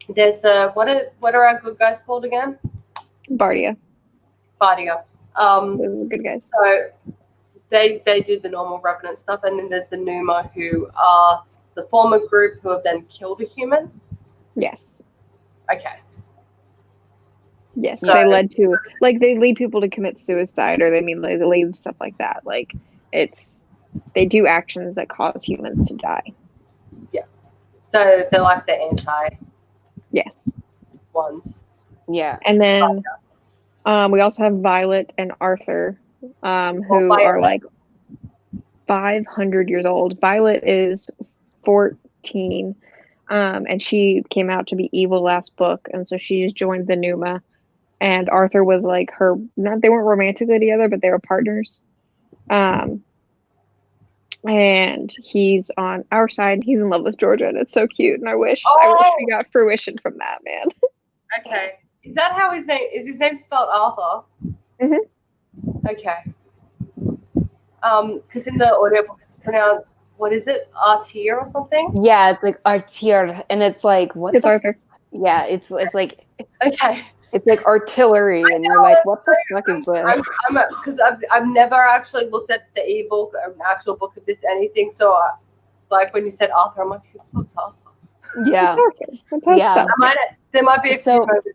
Speaker 2: There's the what are our good guys called again?
Speaker 3: Bardia.
Speaker 2: Bardia.
Speaker 3: Those are the good guys.
Speaker 2: So they do the normal revenant stuff, and then there's the Numa, who are the former group who have then killed a human.
Speaker 3: Yes.
Speaker 2: Okay.
Speaker 3: Yes.
Speaker 2: So-
Speaker 3: They led to they lead people to commit suicide, or they lead stuff like that. Like they do actions that cause humans to die.
Speaker 2: So they're like the anti
Speaker 3: Yes.
Speaker 2: ones.
Speaker 1: Yeah.
Speaker 3: And then we also have Violet and Arthur, who are like 500 years old. Violet is 14, and she came out to be evil last book, and so she just joined the Numa. And Arthur was like her. They weren't romantically together, but they were partners. And he's on our side. He's in love with Georgia, and it's so cute. And I wish we got fruition from that, man.
Speaker 2: Okay. Is that how his name is? His name spelled Arthur?
Speaker 3: Mm-hmm.
Speaker 2: Okay. Because in the audiobook it's pronounced, what is it? Artier or something?
Speaker 1: Yeah, it's like artier, and it's like what?
Speaker 3: It's Arthur.
Speaker 1: Yeah, it's like
Speaker 2: Okay.
Speaker 1: it's like artillery, and you're like, what the fuck is this?
Speaker 2: Because I've never actually looked at the ebook or an actual book of this anything. So, like when you said Arthur, I'm like, who the fuck's Arthur?
Speaker 1: Yeah,
Speaker 3: It's Arthur. That's how it's
Speaker 1: Yeah.
Speaker 3: spelled.
Speaker 2: There might be a
Speaker 1: So-
Speaker 2: few moments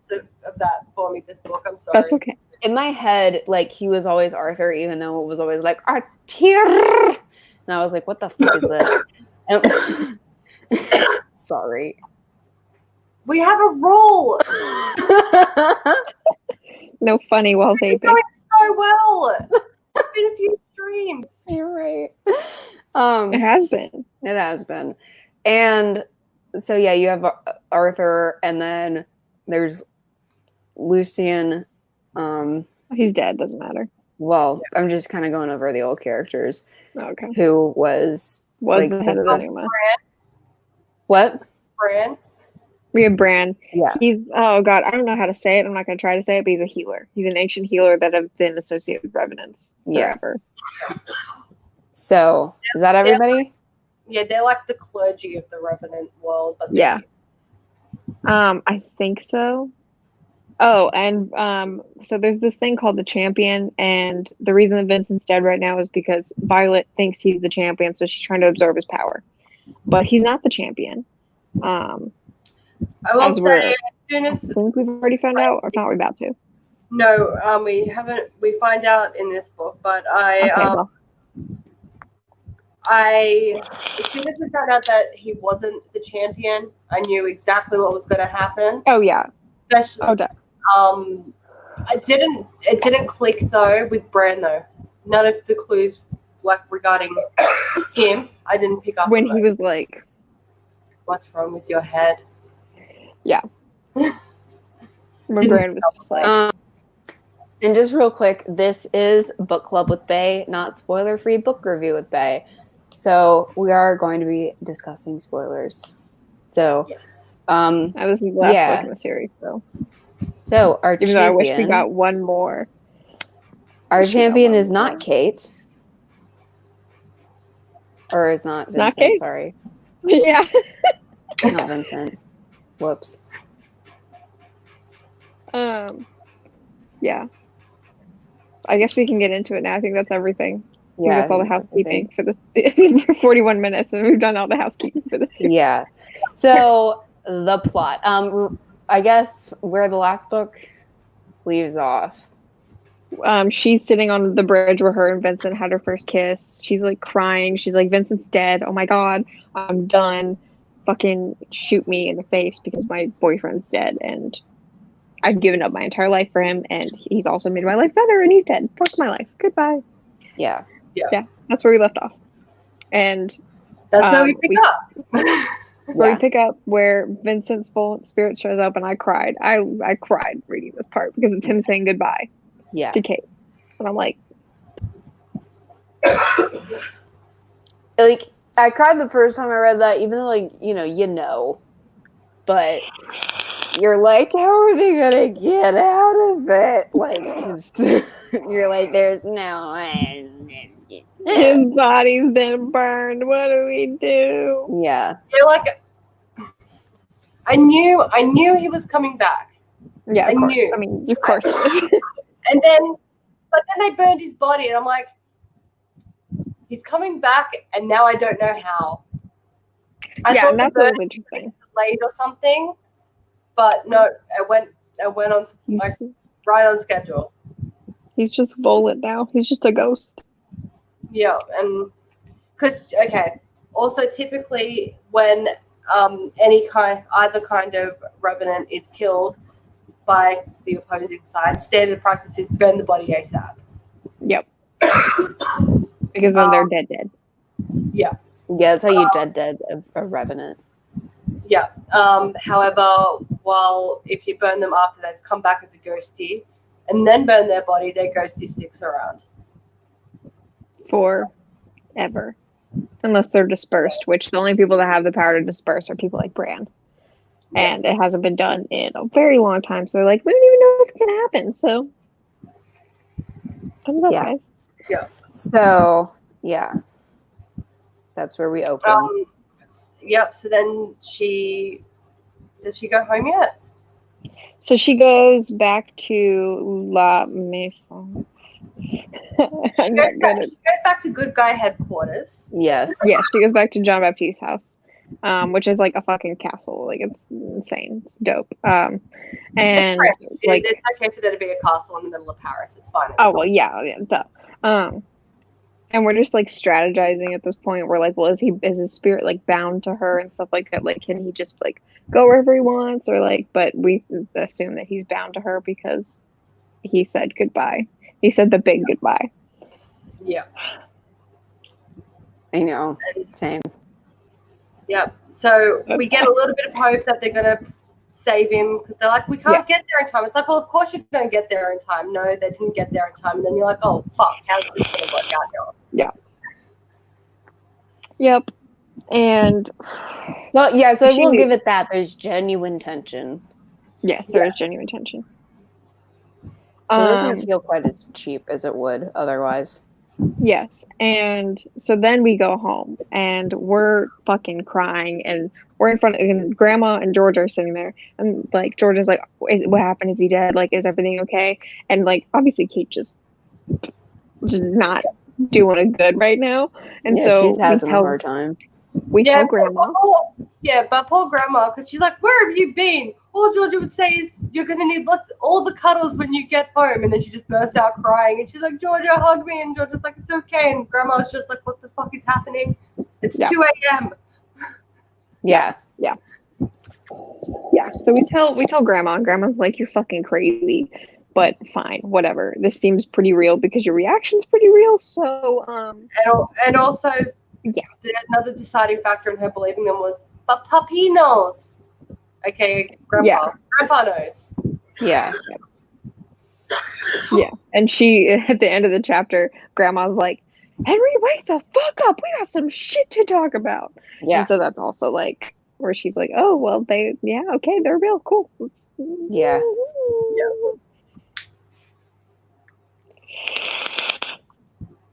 Speaker 2: of that for me this book. I'm sorry.
Speaker 3: That's okay.
Speaker 1: in my head, like he was always Arthur, even though it was always like artier, and I was like, what the fuck is this? And- Sorry.
Speaker 2: We have a rule.
Speaker 3: No funny while
Speaker 2: It's
Speaker 3: vaping.
Speaker 2: going so well. It's been a few streams.
Speaker 1: You're right.
Speaker 3: It has been.
Speaker 1: It has been. And so yeah, you have Arthur, and then there's Lucian.
Speaker 3: He's dead. Doesn't matter.
Speaker 1: Well, I'm just kind of going over the old characters.
Speaker 3: Okay.
Speaker 1: Who was like
Speaker 3: the head of the Enigma.
Speaker 1: What?
Speaker 2: Bran.
Speaker 3: We have Bran.
Speaker 1: Yeah.
Speaker 3: He's, oh god, I don't know how to say it. I'm not going to try to say it, but he's a healer. He's an ancient healer that have been associated with Revenants forever.
Speaker 1: So, is that everybody?
Speaker 2: They're like the clergy of the Revenant world. But
Speaker 3: yeah. I think so. Oh, and so there's this thing called the Champion, and the reason that Vincent's dead right now is because Violet thinks he's the champion, so she's trying to absorb his power. But he's not the champion.
Speaker 2: I will say, as soon as
Speaker 3: I think we've already found out, or not, we're about to.
Speaker 2: No, we haven't. We find out in this book, but as soon as we found out that he wasn't the champion, I knew exactly what was going to happen.
Speaker 3: Oh yeah.
Speaker 2: Especially, it didn't click though with Bran though. None of the clues like regarding him, I didn't pick up
Speaker 3: when he was like,
Speaker 2: "What's wrong with your head?"
Speaker 3: Yeah. When Bran was just like.
Speaker 1: And just real quick, this is Book Club with Bae, not spoiler-free book review with Bae. So we are going to be discussing spoilers. So
Speaker 2: yes.
Speaker 3: This is the last book in the series,
Speaker 1: so our champion.
Speaker 3: I wish we got one more.
Speaker 1: Our champion is not Kate. Or is not Vincent,
Speaker 3: not Kate?
Speaker 1: Sorry.
Speaker 3: Yeah.
Speaker 1: Not Vincent. Whoops.
Speaker 3: Yeah. I guess we can get into it now. I think that's everything.
Speaker 1: Yeah.
Speaker 3: That's all the housekeeping for this for 41 minutes, and we've done all the housekeeping for this.
Speaker 1: Yeah. So the plot. I guess where the last book leaves off.
Speaker 3: She's sitting on the bridge where her and Vincent had her first kiss. She's like crying. She's like, Vincent's dead. Oh my god, I'm done. Fucking shoot me in the face because my boyfriend's dead, and I've given up my entire life for him, and he's also made my life better, and he's dead. Fuck my life. Goodbye.
Speaker 1: Yeah.
Speaker 3: That's where we left off. And
Speaker 2: that's where we pick up.
Speaker 3: Where we pick up where Vincent's full spirit shows up, and I cried. I cried reading this part because it's him saying goodbye to Kate. And I'm like,
Speaker 1: I cried the first time I read that, even though, but you're like, how are they gonna get out of it? Like, you're like, there's no way.
Speaker 3: His body's been burned. What do we do?
Speaker 1: Yeah.
Speaker 2: You're like, I knew he was coming back.
Speaker 3: Yeah,
Speaker 2: I knew.
Speaker 3: I mean, of course.
Speaker 2: But then they burned his body, and I'm like, he's coming back, and now I don't know how. I thought
Speaker 3: that was interesting.
Speaker 2: Delayed or something, but no, it went on right on schedule.
Speaker 3: He's just Volant now. He's just a ghost.
Speaker 2: Yeah, and also typically when either kind of revenant is killed by the opposing side, standard practice is burn the body ASAP.
Speaker 3: Yep. Because then they're dead.
Speaker 2: Yeah.
Speaker 1: Yeah, that's how you dead a revenant.
Speaker 2: Yeah. However, if you burn them after they've come back as a ghosty and then burn their body, their ghosty sticks around.
Speaker 3: Forever. Unless they're dispersed, which the only people that have the power to disperse are people like Bran. Yeah. And it hasn't been done in a very long time, so they're like, we don't even know if it's going to happen, so thumbs up, guys.
Speaker 2: Yeah.
Speaker 1: So, yeah. That's where we open.
Speaker 2: Yep, so then does she go home yet?
Speaker 3: So she goes back to La Maison.
Speaker 2: She goes back to Good Guy headquarters.
Speaker 1: Yes.
Speaker 3: Yeah, she goes back to John Baptiste's house, which is like a fucking castle. Like, it's insane. It's dope. And
Speaker 2: it's okay for there to be a castle in the middle of Paris. It's fine.
Speaker 3: Well, yeah, duh. And we're just like strategizing at this point. We're like, well, is his spirit like bound to her and stuff like that? Like, can he just like go wherever he wants, or like? But we assume that he's bound to her because he said goodbye. He said the big goodbye.
Speaker 2: Yeah.
Speaker 1: I know. Same.
Speaker 2: Yep. So
Speaker 3: That's
Speaker 2: we get a little bit of hope that they're gonna save him because they're like, we can't get there in time. It's like, well, of course you're gonna get there in time. No, they didn't get there in time. And then you're like, oh fuck, how's this gonna work out now?
Speaker 3: Yeah. Yep. And
Speaker 1: So I
Speaker 3: She
Speaker 1: will
Speaker 3: knew-
Speaker 1: give it that. There's genuine tension.
Speaker 3: yes, there is
Speaker 2: Yes.
Speaker 3: genuine tension.
Speaker 1: So it doesn't feel quite as cheap as it would otherwise.
Speaker 3: Yes. And so then we go home and we're fucking crying and we're in front of and Grandma and George are sitting there and like George is like, what happened? Is he dead? Like, is everything okay? And like obviously Kate just not doing it good right now. And
Speaker 1: Yeah,
Speaker 3: so
Speaker 1: she's having a hard time.
Speaker 3: we tell Grandma.
Speaker 2: But poor Grandma, because she's like, where have you been? All Georgia would say is, you're going to need all the cuddles when you get home. And then she just bursts out crying. And she's like, Georgia, hug me. And Georgia's like, it's okay. And Grandma's just like, what the fuck is happening? It's 2 a.m.
Speaker 1: Yeah.
Speaker 3: Yeah. So we tell Grandma, and Grandma's like, you're fucking crazy. But fine, whatever. This seems pretty real because your reaction's pretty real. So,
Speaker 2: And also,
Speaker 3: yeah.
Speaker 2: Another deciding factor in her believing them was, but Puppy knows. Okay, Grandpa.
Speaker 3: Yeah.
Speaker 2: Grandpa knows.
Speaker 1: Yeah.
Speaker 3: Yeah. And she, at the end of the chapter, Grandma's like, Henry, wake the fuck up. We got some shit to talk about.
Speaker 1: Yeah.
Speaker 3: And so that's also like, where she's like, oh, well, okay, they're real. Cool.
Speaker 1: Yeah.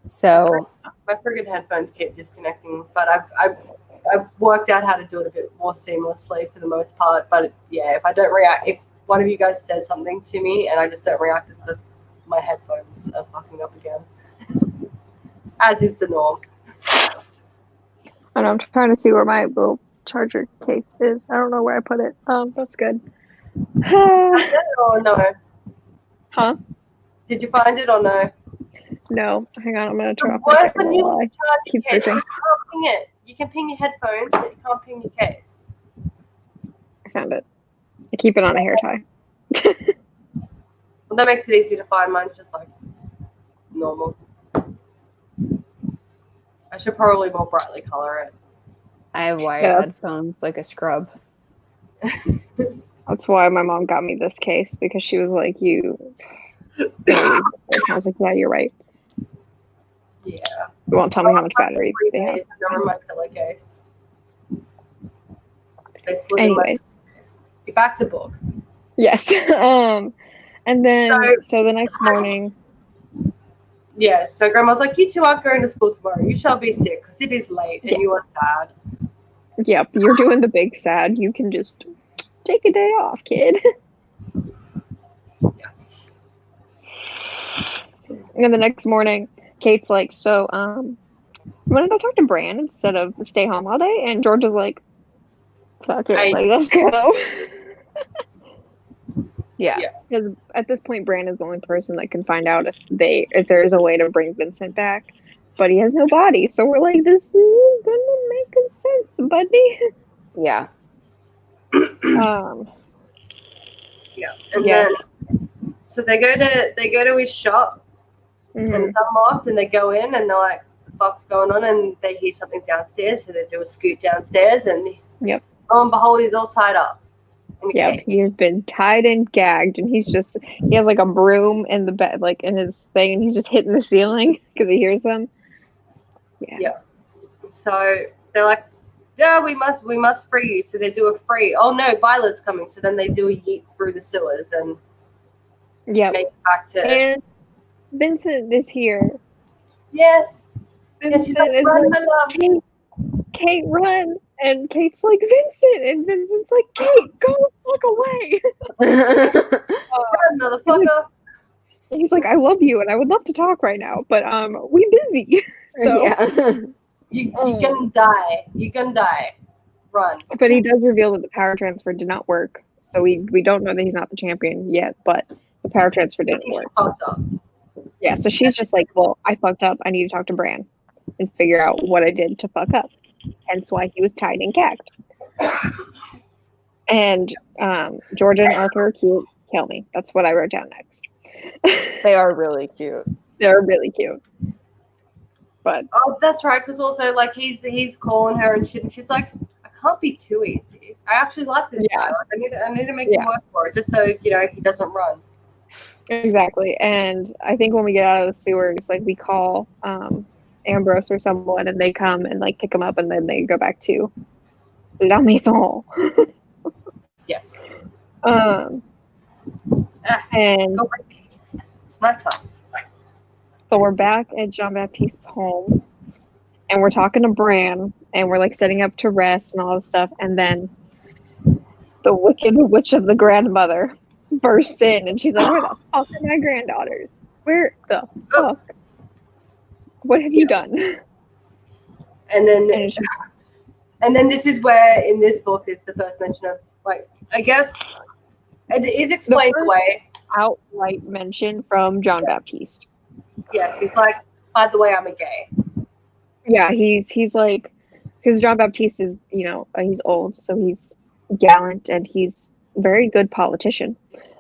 Speaker 1: So
Speaker 2: My friggin' headphones keep disconnecting, but I've worked out how to do it a bit more seamlessly for the most part. But yeah, if I don't react, if one of you guys says something to me and I just don't react, it's because my headphones are fucking up again, as is the norm.
Speaker 3: And I'm trying to see where my little charger case is. I don't know where I put it. That's good.
Speaker 2: Oh no.
Speaker 3: Huh?
Speaker 2: Did you find it or no?
Speaker 3: No. Hang on, I'm gonna turn off my
Speaker 2: Worst
Speaker 3: camera
Speaker 2: when you
Speaker 3: while I
Speaker 2: charge
Speaker 3: keep
Speaker 2: your case,
Speaker 3: searching.
Speaker 2: you can't ping it. You can ping your headphones, but you can't ping your case.
Speaker 3: I found it. I keep it on a hair tie.
Speaker 2: Well, that makes it easy to find. Mine's just like normal. I should probably more brightly color it.
Speaker 1: I have wired
Speaker 3: Yeah.
Speaker 1: headphones like a scrub.
Speaker 3: That's why my mom got me this case because she was like, you I was like, yeah, you're right.
Speaker 2: Yeah.
Speaker 3: You won't tell me how much battery they have.
Speaker 2: Never my pillowcase.
Speaker 3: Anyways.
Speaker 2: Get back to book.
Speaker 3: Yes. And then so the next morning.
Speaker 2: Yeah, so Grandma's like, you two aren't going to school tomorrow. You shall be sick because it is late and you are sad.
Speaker 3: Yep, you're doing the big sad. You can just take a day off, kid.
Speaker 2: Yes.
Speaker 3: And the next morning, Kate's like, so, you want to go talk to Bran instead of stay home all day? And George is like, fuck it, like, let's go.
Speaker 1: Yeah.
Speaker 3: Because at this point, Bran is the only person that can find out if there is a way to bring Vincent back. But he has no body. So we're like, this is gonna make sense, buddy.
Speaker 1: Yeah.
Speaker 2: Yeah. And then so they go to his shop and it's unlocked and they go in and they're like, what the fuck's going on? And they hear something downstairs, so they do a scoot downstairs and lo and behold, he's all tied up.
Speaker 3: Yep, he has been tied and gagged, and he has like a broom in the bed, like in his thing, and he's just hitting the ceiling because he hears them. Yeah.
Speaker 2: So they're like, yeah, we must free you. So they do a free. Oh no, Violet's coming. So then they do a yeet through the sewers and make it back to.
Speaker 3: And Vincent is here.
Speaker 2: Yes.
Speaker 3: Vincent
Speaker 2: She's like,
Speaker 3: is
Speaker 2: run,
Speaker 3: like,
Speaker 2: my love.
Speaker 3: Kate, run. And Kate's like, Vincent. And Vincent's like, Kate, go the fuck away.
Speaker 2: Run, motherfucker.
Speaker 3: He's like, I love you and I would love to talk right now, but we busy. So
Speaker 2: you're gonna die. You're gonna die. Run.
Speaker 3: But he does reveal that the power transfer did not work. So we don't know that he's not the champion yet, but the power transfer didn't work.
Speaker 2: Fucked up.
Speaker 3: Yeah, so she's just like, well, I fucked up. I need to talk to Bran and figure out what I did to fuck up. Hence why he was tied and gagged. And Georgia and Arthur are cute. Kill me. That's what I wrote down next.
Speaker 1: They are really cute.
Speaker 3: They're really cute. But
Speaker 2: that's right, because also like he's calling her and shit, and she's like, I can't be too easy. I actually like this guy. Like, I need to make him work for it, just so he doesn't run.
Speaker 3: Exactly. And I think when we get out of the sewers, like we call Ambrose or someone, and they come and like pick him up, and then they go back to La Maison.
Speaker 2: Yes.
Speaker 3: And
Speaker 2: it's my time.
Speaker 3: So we're back at Jean-Baptiste's home, and we're talking to Bran, and we're like setting up to rest and all this stuff, and then the wicked witch of the grandmother bursts in, and she's like, "Where the fuck are my granddaughters? Where the fuck? What have you done?"
Speaker 2: And then this is where in this book it's the first mention of, like, I guess it is explained away.
Speaker 3: Outright mention from Jean-Baptiste.
Speaker 2: Yes, he's like, by the way, I'm a gay.
Speaker 3: Yeah, he's like, because Jean-Baptiste is, he's old, so he's gallant, and he's a very good politician.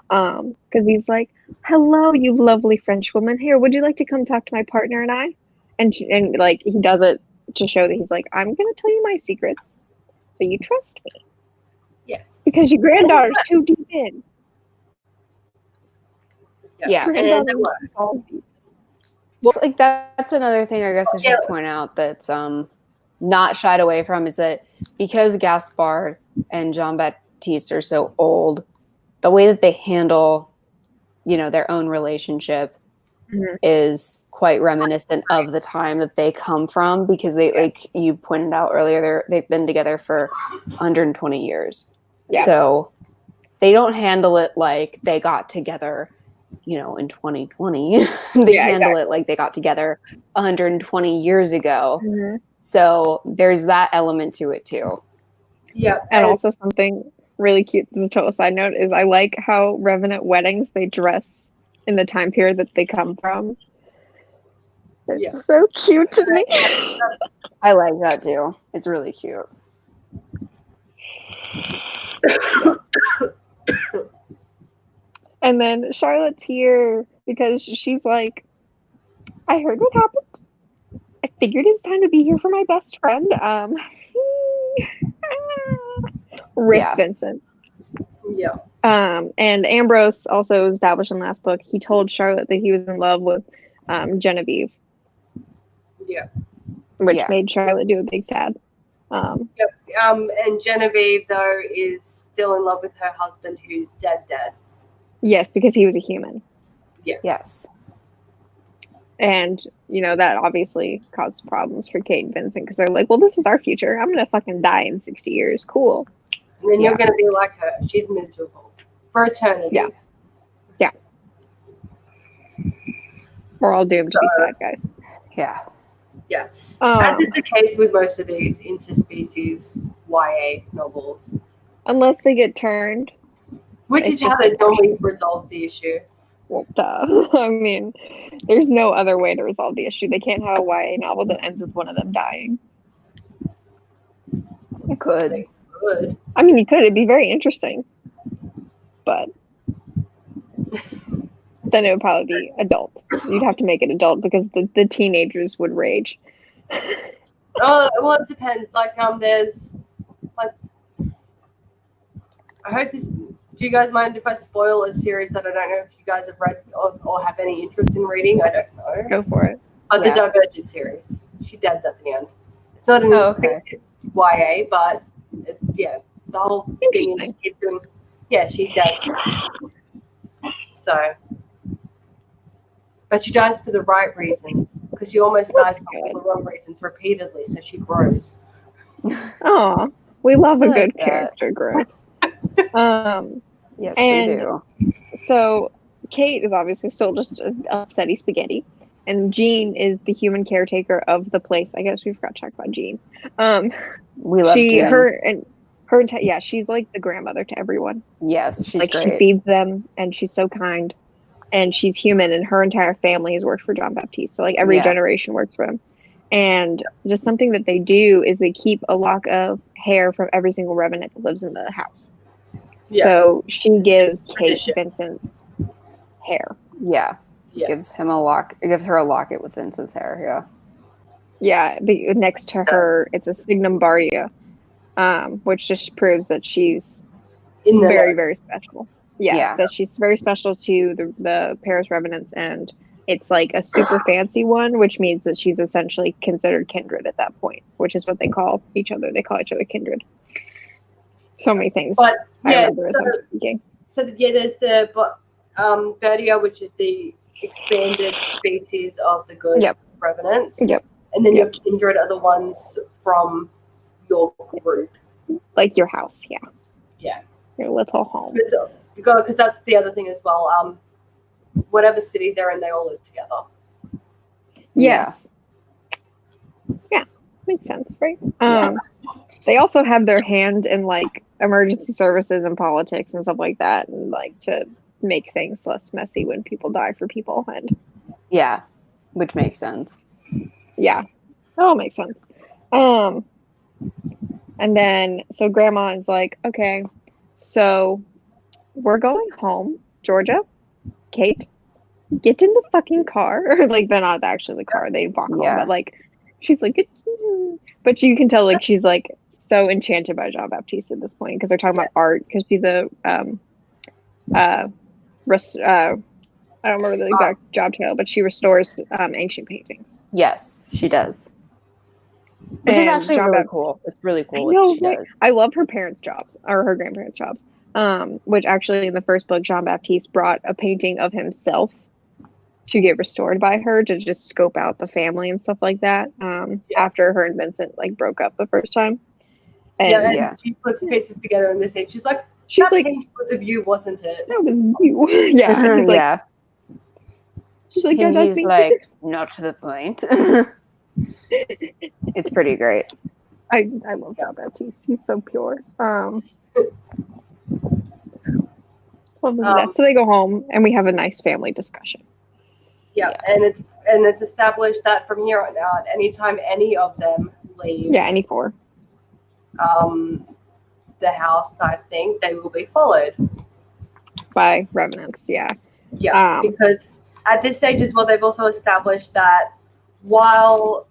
Speaker 3: Because he's like, "Hello, you lovely French woman. Here, would you like to come talk to my partner and I?" And like he does it to show that he's like, "I'm gonna tell you my secrets, so you trust me."
Speaker 2: Yes.
Speaker 3: Because your granddaughter's too deep in.
Speaker 1: Yeah.
Speaker 2: And it works.
Speaker 1: Well, like that's another thing I guess I should point out that's not shied away from, is that because Gaspard and Jean-Baptiste are so old, the way that they handle, their own relationship is quite reminiscent of the time that they come from, because they, like you pointed out earlier, they've been together for 120 years. Yeah. So they don't handle it like they got together, in 2020. They handle it like they got together 120 years ago. Mm-hmm. So there's that element to it too.
Speaker 2: Yeah.
Speaker 3: And also something really cute, this is a total side note, is I like how Revenant weddings, they dress in the time period that they come from. It's so cute to me.
Speaker 1: I like that too. It's really cute.
Speaker 3: And then Charlotte's here because she's like, "I heard what happened. I figured it was time to be here for my best friend." Rip Vincent.
Speaker 2: Yeah.
Speaker 3: And Ambrose also established in last book, he told Charlotte that he was in love with Genevieve.
Speaker 2: Yeah.
Speaker 3: Which made Charlotte do a big sad.
Speaker 2: And Genevieve, though, is still in love with her husband who's dead.
Speaker 3: Yes, because he was a human.
Speaker 2: Yes.
Speaker 3: And, that obviously caused problems for Kate and Vincent, because they're like, "Well, this is our future. I'm going to fucking die in 60 years. Cool."
Speaker 2: And then you're going to be like her. She's miserable. For eternity.
Speaker 3: Yeah. We're all doomed to be sad, guys.
Speaker 1: Yeah.
Speaker 2: Yes. As is the case with most of these interspecies YA novels.
Speaker 3: Unless they get turned.
Speaker 2: Which is how it normally resolves the issue.
Speaker 3: Well, duh. I mean, there's no other way to resolve the issue. They can't have a YA novel that ends with one of them dying.
Speaker 1: You could.
Speaker 3: I mean, you could. It'd be very interesting. But then it would probably be adult. You'd have to make it adult because the teenagers would rage.
Speaker 2: Well, it depends. Like, there's, like, I hope this. Do you guys mind if I spoil a series that I don't know if you guys have read or have any interest in reading? I don't know.
Speaker 3: Go for it.
Speaker 2: The Divergent series. She deads at the end. It's not an it's YA, but the whole thing is she's doing. Yeah, she's dead. So, but she dies for the right reasons, because she almost dies for all the wrong reasons repeatedly. So she grows.
Speaker 3: Oh, we love a good character growth.
Speaker 1: Yes, we do.
Speaker 3: So Kate is obviously still just an upsetty spaghetti, and Jean is the human caretaker of the place. I guess we forgot to talk about Jean.
Speaker 1: We love Jean.
Speaker 3: She's like the grandmother to everyone.
Speaker 1: Yes, she's
Speaker 3: like
Speaker 1: great.
Speaker 3: She feeds them, and she's so kind, and she's human, and her entire family has worked for Jean-Baptiste. So like every generation works for him. And just something that they do is they keep a lock of hair from every single revenant that lives in the house. Yeah. So she gives Kate Vincent's hair.
Speaker 1: Yeah. Gives him a lock. It gives her a locket with Vincent's hair.
Speaker 3: Yeah. Yeah. Next to her, it's a Signum Bardia. which just proves that she's
Speaker 2: In the
Speaker 3: very,
Speaker 2: know.
Speaker 3: very special. Yeah, that she's very special to the Paris Revenants, and it's like a super fancy one, which means that she's essentially considered kindred at that point, which is what they call each other. They call each other kindred. So many things.
Speaker 2: But
Speaker 3: I
Speaker 2: yeah,
Speaker 3: remember as I'm speaking.
Speaker 2: so yeah, there's the Bertia, which is the expanded species of the good Revenants.
Speaker 3: Yep.
Speaker 2: And then your kindred are the ones from your group.
Speaker 3: Like your house, yeah.
Speaker 2: Yeah.
Speaker 3: Your little home.
Speaker 2: Because that's the other thing as well. Whatever city they're in, they all live together.
Speaker 3: Yes. Yeah, makes sense, right? They also have their hand in like emergency services and politics and stuff like that, and like to make things less messy when people die for people. And
Speaker 1: which makes sense.
Speaker 3: Yeah, that all makes sense. And then so Grandma is like, okay, so we're going home, Georgia. Kate, get in the fucking car. Or like they're not actually the car, they walk home, but like she's like, but you can tell like she's like so enchanted by Jean Baptiste at this point because they're talking about art because she's a I don't remember the exact job title, but she restores ancient paintings.
Speaker 1: Yes, she does. Which is actually really cool. It's really cool what she does.
Speaker 3: I love her parents' jobs, or her grandparents' jobs. Which actually in the first book, Jean Baptiste brought a painting of himself to get restored by her to just scope out the family and stuff like that. After her and Vincent like broke up the first time. And
Speaker 2: she puts the pieces together in this age. She's like, painting was of you, wasn't it?
Speaker 3: That was you. Yeah. He's like,
Speaker 1: She's like, yeah, he's like, not to the point. It's pretty great.
Speaker 3: I love Jean Baptiste. He's so pure. So they go home and we have a nice family discussion.
Speaker 2: And it's established that from here on out, anytime any of them leave,
Speaker 3: any four,
Speaker 2: the house type thing, they will be followed
Speaker 3: by Revenants.
Speaker 2: Because at this stage as well, they've also established that while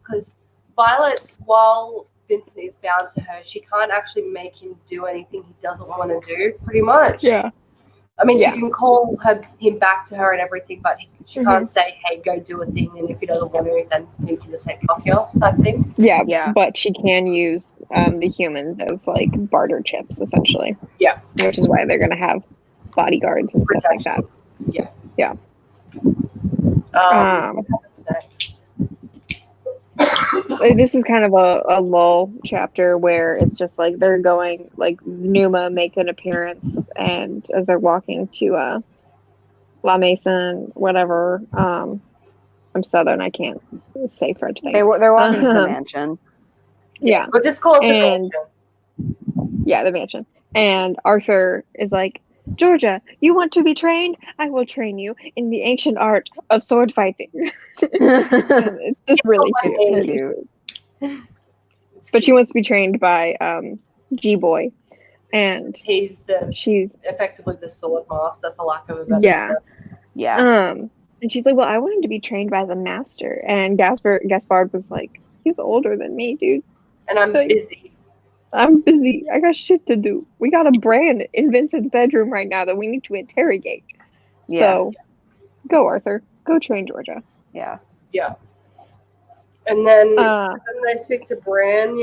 Speaker 2: Vincent is bound to her, she can't actually make him do anything he doesn't want to do, pretty much. I mean, she can call him back to her and everything, but she can't say, hey, go do a thing, and if he doesn't want to, then he can just say, fuck you, type thing.
Speaker 3: But she can use the humans as, like, barter chips, essentially. Which is why they're going to have bodyguards and stuff like that.
Speaker 2: What happens next?
Speaker 3: This is kind of a lull chapter where it's just like they're going, like Numa make an appearance, and as they're walking to La Maison, whatever. I'm Southern, I can't say French things.
Speaker 1: They're walking to the mansion.
Speaker 2: We'll just call it the mansion.
Speaker 3: Yeah, the mansion. And Arthur is like, Georgia, you want to be trained? I will train you in the ancient art of sword fighting. It's just really cute. But she wants to be trained by G-Boy. And she's
Speaker 2: effectively the sword master, for lack of a better
Speaker 3: word. And she's like, well, I want him to be trained by the master. And Gaspard was like, he's older than me, dude.
Speaker 2: And I'm busy.
Speaker 3: I'm busy. I got shit to do. We got a brand in Vincent's bedroom right now that we need to interrogate. So, go, Arthur. Go train Georgia.
Speaker 2: Yeah. And then, they speak to Bran,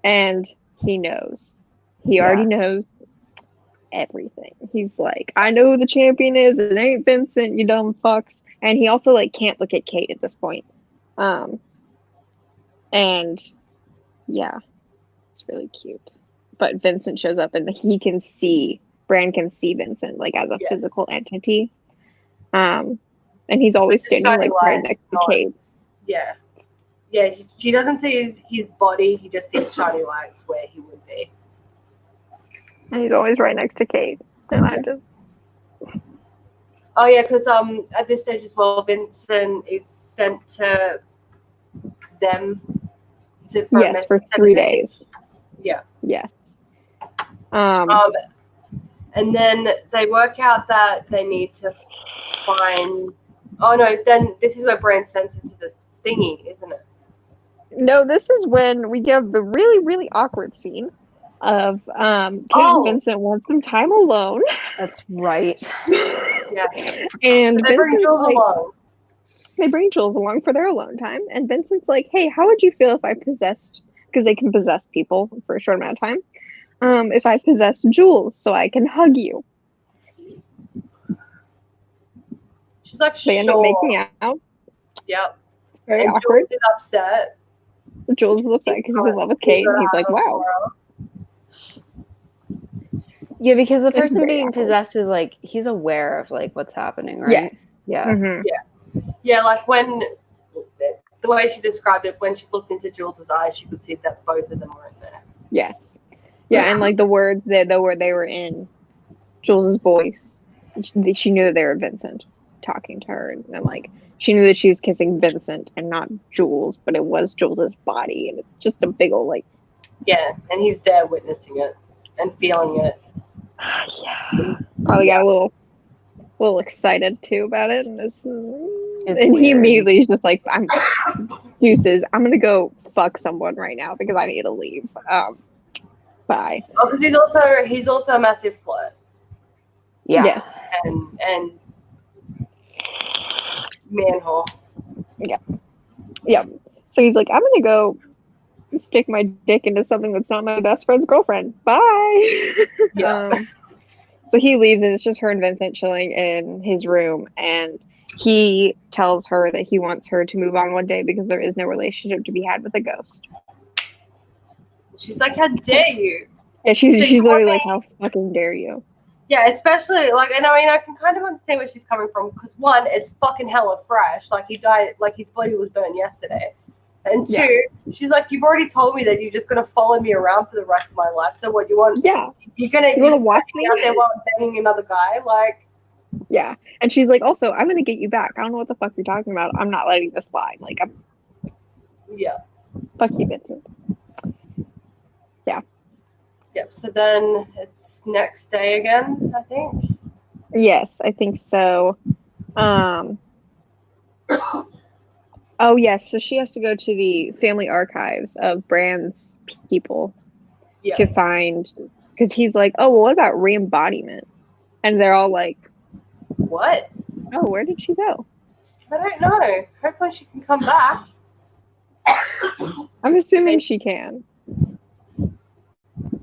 Speaker 3: And he knows. He already knows everything. He's like, I know who the champion is. It ain't Vincent, you dumb fucks. And he also, like, can't look at Kate at this point. And... yeah, it's really cute. But Vincent shows up and Bran can see Vincent like as a physical entity. And he's always standing like right next to Kate.
Speaker 2: Yeah, she doesn't see his body, he just sees shiny lights where he would be.
Speaker 3: And he's always right next to Kate. And I just...
Speaker 2: oh yeah, because at this stage as well, Vincent is sent to them
Speaker 3: for 3 days.
Speaker 2: Yes. And then they work out that they need to find. Oh no! Then this is where Bran sends her to the thingy, isn't it?
Speaker 3: No, this is when we give the really, really awkward scene of Kate and Vincent want some time alone.
Speaker 1: That's right.
Speaker 2: Yeah.
Speaker 3: And
Speaker 2: So they bring
Speaker 3: Vincent's
Speaker 2: Jules
Speaker 3: like,
Speaker 2: along.
Speaker 3: they bring Jules along for their alone time. And Vincent's like, hey, how would you feel if I possessed, because they can possess people for a short amount of time, if I possessed Jules so I can hug you?
Speaker 2: She's like,
Speaker 3: They end up
Speaker 2: sure.
Speaker 3: making out.
Speaker 2: Yep.
Speaker 3: It's very
Speaker 2: And
Speaker 3: awkward.
Speaker 2: Jules is upset.
Speaker 3: Jules is upset because he's in love with Kate. And he's like, wow.
Speaker 1: Yeah, because the
Speaker 3: It's
Speaker 1: person
Speaker 3: very
Speaker 1: being
Speaker 3: awkward.
Speaker 1: possessed is like, he's aware of like what's happening, right?
Speaker 3: Yes.
Speaker 1: Yeah.
Speaker 3: Mhm.
Speaker 2: Yeah, like when the way she described it, when she looked into Jules's eyes, she could see that both of them were in there.
Speaker 3: Yes. Yeah, and like the words that they were in Jules's voice, she knew that they were Vincent talking to her, and like she knew that she was kissing Vincent and not Jules, but it was Jules's body, and it's just a big old like.
Speaker 2: Yeah, and he's there witnessing it and feeling it.
Speaker 3: Yeah. Probably got a little excited too about it, and
Speaker 1: It's
Speaker 3: he
Speaker 1: weird.
Speaker 3: immediately is just like, I'm deuces. I'm gonna go fuck someone right now because I need to leave. Bye.
Speaker 2: Oh, because he's also a massive flirt
Speaker 1: Yeah.
Speaker 3: Yes.
Speaker 2: and man whore.
Speaker 3: Yeah. So he's like, I'm gonna go stick my dick into something that's not my best friend's girlfriend. Bye.
Speaker 2: Yeah.
Speaker 3: So he leaves, and it's just her and Vincent chilling in his room, and he tells her that he wants her to move on one day because there is no relationship to be had with a ghost.
Speaker 2: She's like, how dare you?
Speaker 3: Yeah, she's
Speaker 2: So
Speaker 3: literally like, how fucking dare you?
Speaker 2: Yeah, especially like, and I mean, I can kind of understand where she's coming from because one, it's fucking hella fresh. Like he died, like his body was burned yesterday, and two, she's like, you've already told me that you're just gonna follow me around for the rest of my life. So what you want?
Speaker 3: Yeah.
Speaker 2: You're gonna
Speaker 3: You watch me
Speaker 2: out there while I'm banging another guy, like.
Speaker 3: Yeah, and she's like, also, I'm gonna get you back. I don't know what the fuck you're talking about. I'm not letting this slide. Like,
Speaker 2: Yeah.
Speaker 3: Fuck you, Vincent.
Speaker 2: Yep. So then it's next day again, I think.
Speaker 3: Yes, I think so. Oh yes, so she has to go to the family archives of Bran's people to find, because he's like, oh, well, what about re-embodiment? And they're all like,
Speaker 2: what?
Speaker 3: Oh, where did she go?
Speaker 2: I don't know. Hopefully she can come back.
Speaker 3: I'm assuming she can.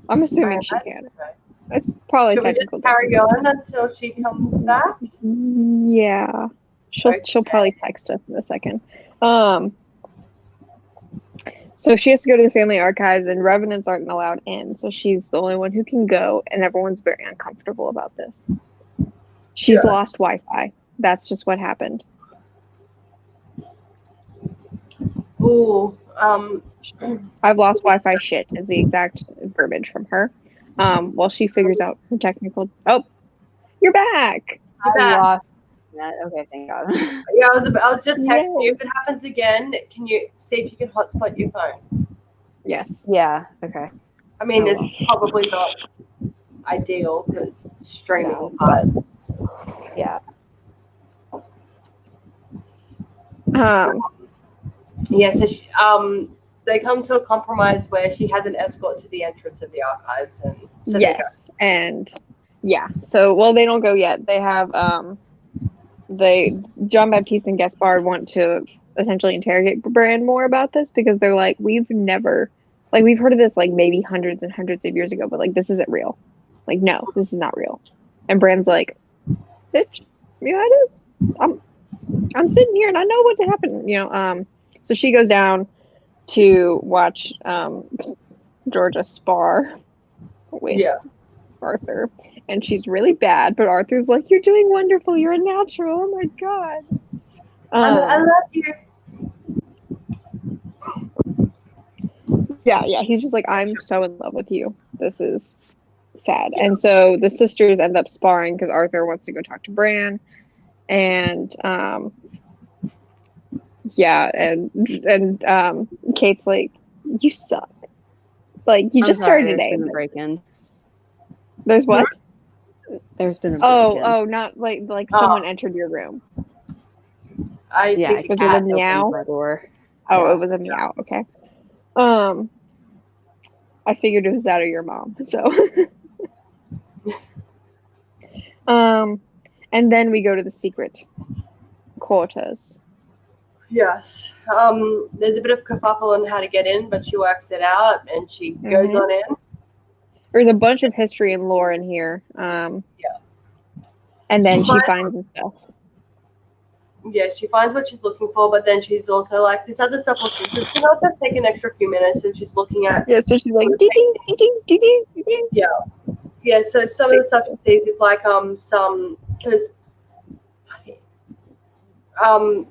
Speaker 3: I'm assuming she can. It's probably
Speaker 2: Should we
Speaker 3: technical.
Speaker 2: just carry on until she comes back?
Speaker 3: Yeah. She'll probably text us in a second. So she has to go to the family archives, and Revenants aren't allowed in, so she's the only one who can go, and everyone's very uncomfortable about this. She's lost Wi-Fi. That's just what happened.
Speaker 2: Ooh,
Speaker 3: I've lost Wi-Fi shit is the exact verbiage from her. While she figures out her technical. Oh, you're back.
Speaker 1: Lost that. Okay, thank God.
Speaker 2: Yeah, I was just texting you. If it happens again, can you see if you can hotspot your phone?
Speaker 3: Yes.
Speaker 1: Yeah. Okay.
Speaker 2: I mean, it's probably not ideal because streaming, but
Speaker 1: yeah.
Speaker 2: Yeah. So they come to a compromise where she has an escort to the entrance of the archives, and so
Speaker 3: yes, and yeah. So well, they don't go yet. They have John Baptiste and Gaspard want to essentially interrogate Bran more about this because they're like, we've heard of this like maybe hundreds and hundreds of years ago, but like this isn't real. Like, no, this is not real. And Bran's like, bitch, yeah, it is. I'm sitting here and I know what happened. So she goes down to watch Georgia spar with Arthur, and she's really bad, but Arthur's like, you're doing wonderful, you're a natural, oh my god.
Speaker 2: I love you.
Speaker 3: Yeah, he's just like, I'm so in love with you, this is sad. And so the sisters end up sparring because Arthur wants to go talk to Bran, and Kate's like, you suck, like you just started today.
Speaker 1: There's been a break-in.
Speaker 3: There's what?
Speaker 1: There's been a break-in.
Speaker 3: Oh, not like someone entered your room.
Speaker 2: I think
Speaker 3: was it a meow?
Speaker 1: Door.
Speaker 3: Oh, it was a meow. Okay. I figured it was that or your mom. So, and then we go to the secret quarters.
Speaker 2: Yes. There's a bit of kerfuffle on how to get in, but she works it out and she goes on in.
Speaker 3: There's a bunch of history and lore in here.
Speaker 2: Yeah.
Speaker 3: And then she finds the stuff.
Speaker 2: Yeah, she finds what she's looking for, but then she's also like, this other stuff looks interesting. I'll just take an extra few minutes, and she's looking at.
Speaker 3: Yeah, so she's like, ding, ding, ding, ding, ding, ding, ding.
Speaker 2: Yeah. Yeah, so some of the stuff she sees is like some because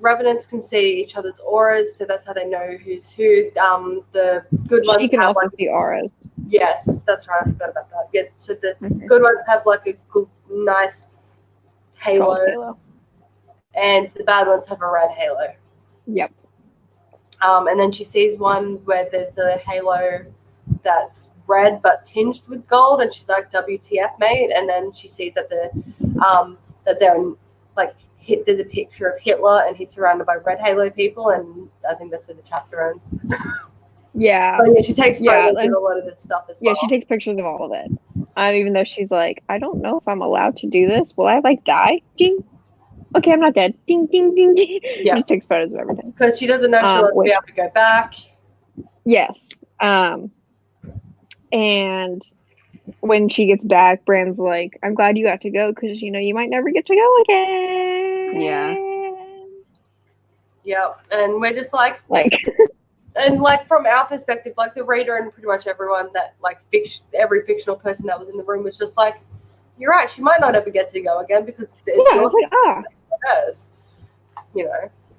Speaker 2: revenants can see each other's auras, so that's how they know who's who. The good ones
Speaker 3: She can
Speaker 2: have
Speaker 3: also
Speaker 2: like,
Speaker 3: see auras.
Speaker 2: yes, that's right. I forgot about that. Yeah, so the good ones have like a nice
Speaker 3: Gold
Speaker 2: halo,
Speaker 3: halo.
Speaker 2: and the bad ones have a red halo.
Speaker 3: Yep.
Speaker 2: And then she sees one where there's a halo that's red but tinged with gold, and she's like, "WTF, mate?" And then she sees that that they're like there's a picture of Hitler, and he's surrounded by red halo people, and I think that's where the chapter ends.
Speaker 3: Yeah.
Speaker 2: But yeah, she takes photos
Speaker 3: and,
Speaker 2: of a lot of this stuff as well.
Speaker 3: Yeah, she takes pictures of all of it. Even though she's like, I don't know if I'm allowed to do this. Will I like die? Ding. Okay, I'm not dead. Ding, ding, ding, ding.
Speaker 2: Yeah.
Speaker 3: She just takes photos of everything.
Speaker 2: Because she doesn't know she'll be able to go back.
Speaker 3: Yes. And when she gets back, Bran's like, I'm glad you got to go because, you might never get to go again.
Speaker 1: Yeah.
Speaker 2: Yeah. And we're just like, and like from our perspective, like the reader and pretty much everyone that like every fictional person that was in the room was just like, you're right, she might not ever get to go again because it's your hers.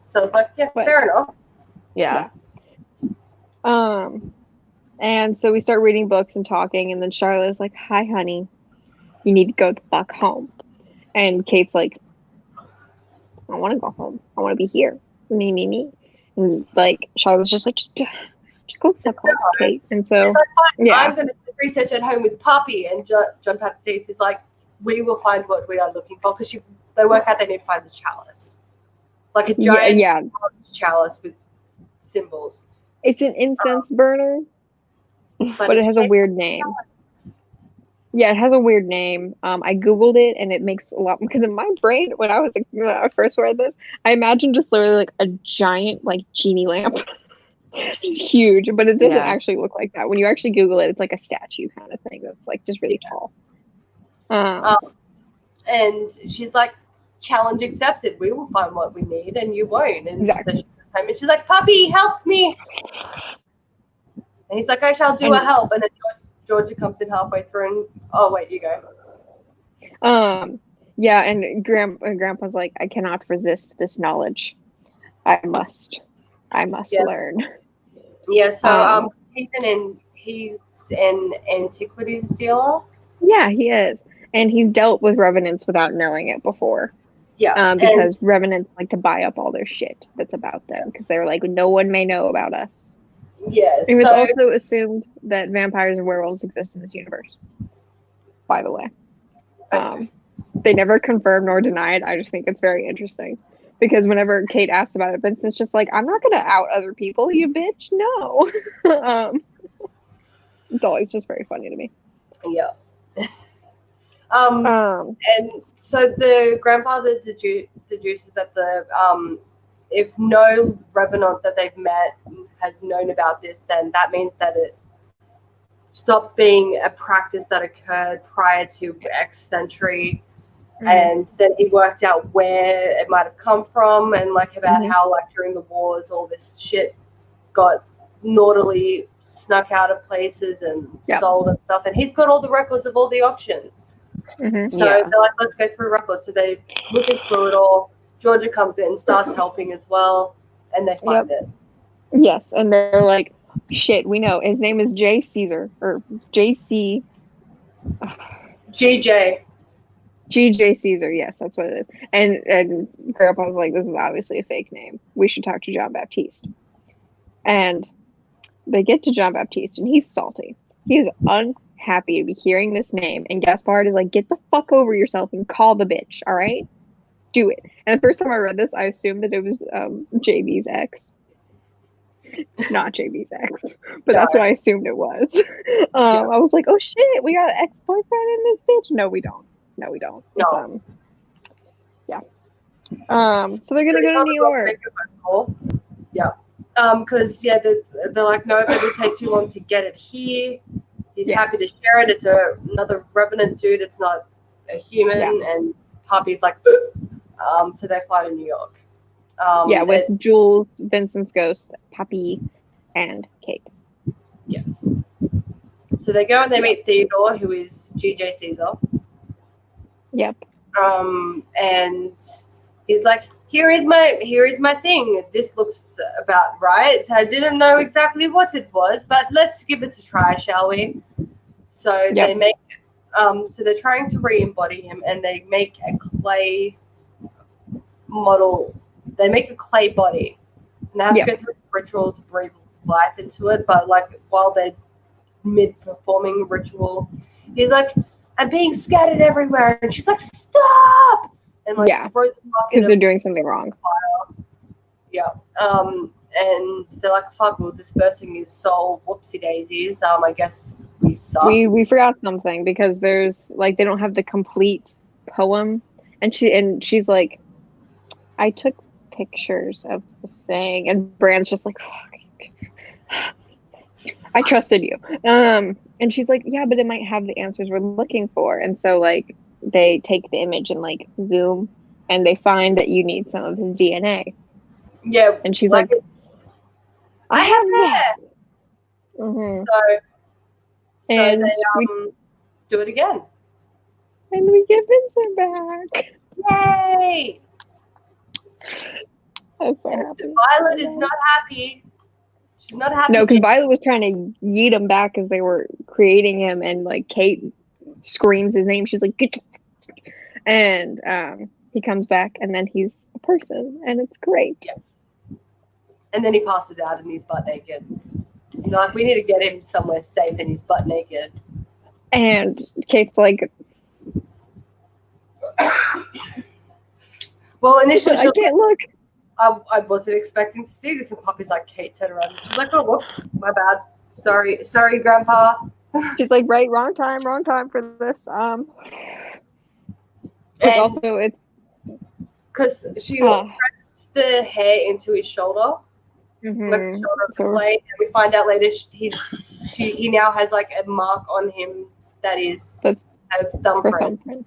Speaker 2: So it's like, yeah, fair enough.
Speaker 1: Yeah.
Speaker 3: And so we start reading books and talking, and then Charlotte's like, hi, honey, you need to go the fuck home. And Kate's like, I want to go home. I want to be here. Me. And like, Charlotte's just like, just go the fuck home, Kate. And so,
Speaker 2: like, I'm going to do research at home with Poppy. And John Baptiste is like, we will find what we are looking for, because they work out they need to find the chalice. Like a giant chalice with symbols.
Speaker 3: It's an incense burner. But it has a weird name. Yeah, it has a weird name. I Googled it, and it makes a lot, because in my brain, when I first read this, I imagined just literally like a giant like genie lamp. It's huge, but it doesn't actually look like that. When you actually Google it, it's like a statue kind of thing that's like just really tall.
Speaker 2: And she's like, challenge accepted. We will find what we need, and you won't. And
Speaker 3: exactly.
Speaker 2: And she's like, Poppy, help me. And he's like, I shall do a help. And then Georgia comes in halfway through and, oh, wait, you go.
Speaker 3: Yeah, and Grandpa's like, I cannot resist this knowledge. I must learn.
Speaker 2: Yeah, so he's an antiquities dealer.
Speaker 3: Yeah, he is. And he's dealt with revenants without knowing it before.
Speaker 2: Yeah.
Speaker 3: Because revenants like to buy up all their shit that's about them, because they're like, no one may know about us.
Speaker 2: Yeah.
Speaker 3: And it's also assumed that vampires and werewolves exist in this universe, by the way.
Speaker 2: Okay.
Speaker 3: They never confirm nor deny it. I just think it's very interesting, because whenever Kate asks about it, Vincent's just like, I'm not going to out other people, you bitch. No. It's always just very funny to me.
Speaker 2: Yeah. And so the grandfather deduces that if no revenant that they've met has known about this, then that means that it stopped being a practice that occurred prior to X century. And then he worked out where it might have come from, and like about how like during the wars all this shit got naughtily snuck out of places and sold and stuff. And he's got all the records of all the auctions. So they're like, let's go through records. So they're looking through it all. Georgia comes in, starts helping as well, and they find it.
Speaker 3: Yes, and they're like, shit, we know. His name is J. Caesar, or J.C.
Speaker 2: GJ.
Speaker 3: G.J. Caesar, yes, that's what it is. And Grandpa's like, this is obviously a fake name. We should talk to John Baptiste. And they get to John Baptiste, and he's salty. He is unhappy to be hearing this name. And Gaspard is like, get the fuck over yourself and call the bitch, all right? Do it. And the first time I read this, I assumed that it was JB's ex. It's not JB's ex, but that's what I assumed it was. I was like, oh shit, we got an ex-boyfriend in this bitch. No, we don't. No, we don't.
Speaker 2: No.
Speaker 3: Yeah. So they're gonna go to New York.
Speaker 2: Yeah. Because they're like, no, it would take too long to get it here. He's happy to share it. It's another Revenant dude. It's not a human. And Puppy's like, so they fly to New York.
Speaker 3: With Jules, Vincent's ghost, Puppy, and Kate.
Speaker 2: Yes. So they go and they meet Theodore, who is G.J. Caesar.
Speaker 3: Yep.
Speaker 2: And he's like, here is my thing. This looks about right. I didn't know exactly what it was, but let's give it a try, shall we? So they make so they're trying to re-embody him, and they make a clay model. They make a clay body, and they have to go through a ritual to breathe life into it. But like while they're mid-performing ritual, he's like, I'm being scattered everywhere, and she's like, stop! And like throws him up
Speaker 3: because they're doing something wrong.
Speaker 2: Fire. Yeah. And they're like, fuck, we're dispersing his soul. Whoopsie daisies. I guess we suck.
Speaker 3: We forgot something because there's like they don't have the complete poem, and she's like, I took pictures of the thing, and Bran's just like, fuck. I trusted you. And she's like, yeah, but it might have the answers we're looking for. And so like they take the image and like zoom, and they find that you need some of his DNA.
Speaker 2: Yeah.
Speaker 3: And she's like I have that. Mm-hmm.
Speaker 2: So and they do it again.
Speaker 3: And we get Vincent back.
Speaker 2: Yay!
Speaker 3: I'm so happy.
Speaker 2: Violet is not happy. She's not happy.
Speaker 3: No, because Violet was trying to yeet him back as they were creating him, and like Kate screams his name. She's like, get, and he comes back, and then he's a person, and it's great.
Speaker 2: Yeah. And then he passes out, and he's butt naked. Like, we need to get him somewhere safe, and he's butt naked.
Speaker 3: And Kate's like,
Speaker 2: well, initially,
Speaker 3: I can't look.
Speaker 2: I wasn't expecting to see this, and Poppy's like, Kate, turn around. And she's like, oh, whoop, my bad. Sorry, Grandpa.
Speaker 3: She's like, right, wrong time for this. Which also, it's
Speaker 2: because she pressed the hair into his shoulder, like the shoulder of the blade, and we find out later he now has like a mark on him that is a thumbprint.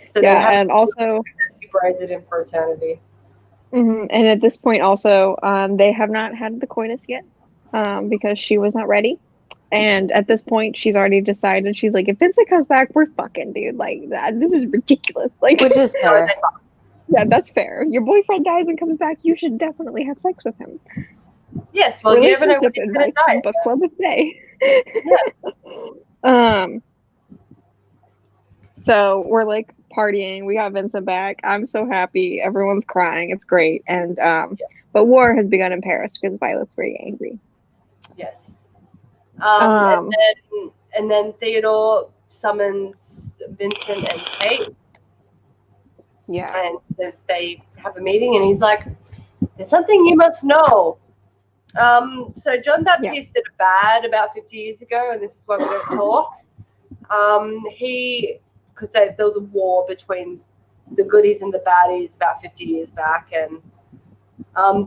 Speaker 2: So
Speaker 3: and also
Speaker 2: he branded him for eternity.
Speaker 3: And at this point, also, they have not had the coitus yet because she was not ready. And at this point, she's already decided. She's like, if Vincent comes back, we're fucking, dude. Like, this is ridiculous. Like,
Speaker 1: which is fair.
Speaker 3: Yeah, that's fair. Your boyfriend dies and comes back. You should definitely have sex with him.
Speaker 2: Yes, well, you never know when he's gonna die.
Speaker 3: Book club of day.
Speaker 2: Yes.
Speaker 3: So we're like partying. We got Vincent back. I'm so happy. Everyone's crying. It's great. And but war has begun in Paris because Violet's very angry.
Speaker 2: Yes. And then Theodore summons Vincent and Kate.
Speaker 3: Yeah.
Speaker 2: And so they have a meeting, and he's like, there's something you must know. So John Baptiste did a bad about 50 years ago, and this is why we don't talk. Because there was a war between the goodies and the baddies about 50 years back, and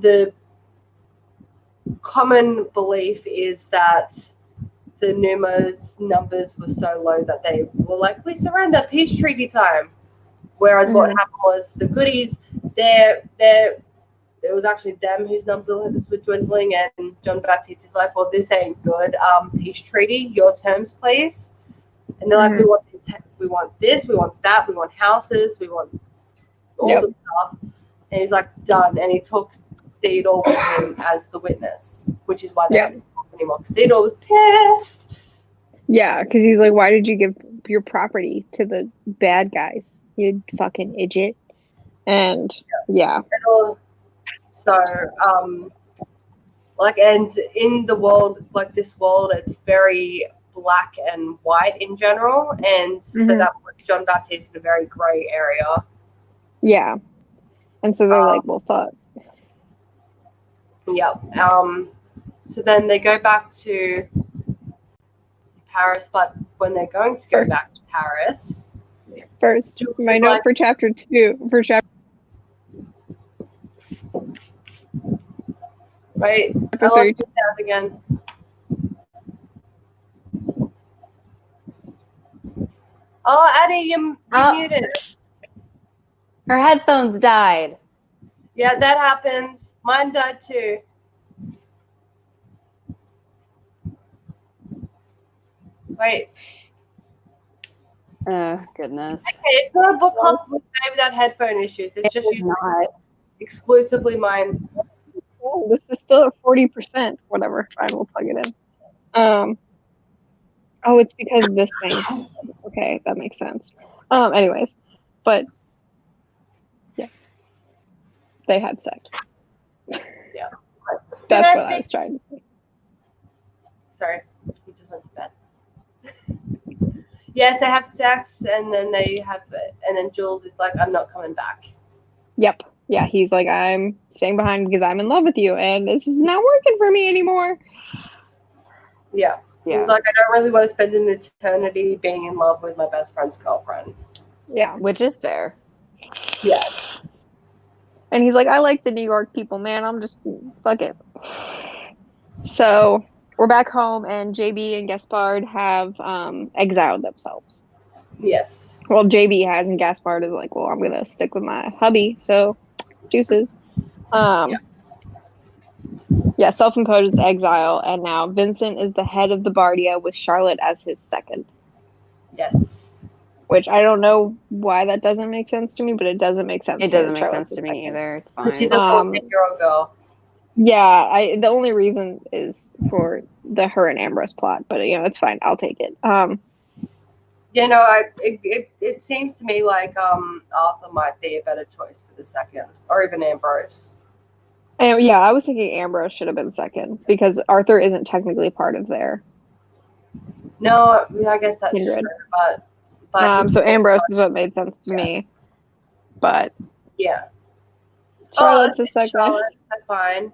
Speaker 2: the common belief is that the Numas numbers were so low that they were like, we surrender, peace treaty time. Whereas what happened was the goodies, it was actually them whose numbers were dwindling, and John Baptiste is like, well, this ain't good. Peace treaty, your terms, please. And they're like, we want this, we want that, we want houses, we want all the stuff. And he's like, done. And he took Theodore with him as the witness, which is why they don't talk anymore. Because Theodore was pissed. Yeah,
Speaker 3: because he was like, why did you give your property to the bad guys? You fucking idiot. And
Speaker 2: so, and in the world, like this world, it's very black and white in general, and so that puts John Baptiste in a very gray area.
Speaker 3: Yeah, and so they're like, well, fuck.
Speaker 2: Yep. So then they go back to Paris, but when they're going to go back to Paris,
Speaker 3: First,
Speaker 2: Jules
Speaker 3: my
Speaker 2: is
Speaker 3: note
Speaker 2: like,
Speaker 3: for chapter 2.
Speaker 2: wait, I
Speaker 3: Chapter
Speaker 2: lost
Speaker 3: 3.
Speaker 2: the sound again. Oh, Addie, you muted.
Speaker 1: Her headphones died.
Speaker 2: Yeah, that happens. Mine died too. Wait.
Speaker 1: Oh, goodness.
Speaker 2: Okay, it's not a book club with without headphone issues. It's just
Speaker 1: not.
Speaker 2: exclusively mine.
Speaker 3: Oh, this is still at 40%. Whatever. Fine, we'll plug it in. Oh, it's because of this thing. Okay, that makes sense. Anyways, but yeah, they had sex.
Speaker 2: Yeah.
Speaker 3: That's what I was trying to say.
Speaker 2: Sorry, he just went to bed. Yes, they have sex, and then and then Jules is like, "I'm not coming back."
Speaker 3: Yep. Yeah, he's like, I'm staying behind because I'm in love with you, and it's not working for me anymore.
Speaker 2: Yeah. He's like, I don't really want to spend an eternity being in love with my best friend's girlfriend.
Speaker 3: Yeah.
Speaker 1: Which is fair.
Speaker 2: Yeah.
Speaker 3: And he's like, I like the New York people, man. I'm just, fuck it. So we're back home, and JB and Gaspard have exiled themselves.
Speaker 2: Yes.
Speaker 3: Well, JB has, and Gaspard is like, well, I'm going to stick with my hubby, so deuces. Yeah, self-imposed exile, and now Vincent is the head of the Bardia with Charlotte as his second.
Speaker 2: Yes.
Speaker 3: Which I don't know why that doesn't make sense to me, but it doesn't make sense.
Speaker 1: It doesn't make sense to me either. It's fine.
Speaker 2: She's a 14-year-old girl.
Speaker 3: Yeah, the only reason is for the her and Ambrose plot, but it's fine. I'll take it.
Speaker 2: It seems to me like Arthur might be a better choice for the second, or even Ambrose.
Speaker 3: And yeah, I was thinking Ambrose should have been second because Arthur isn't technically part of their.
Speaker 2: No, I guess that's
Speaker 3: kindred.
Speaker 2: true, but
Speaker 3: so Ambrose is what made sense to me, but
Speaker 2: yeah,
Speaker 3: Charlotte's a second.
Speaker 2: Charlotte's fine.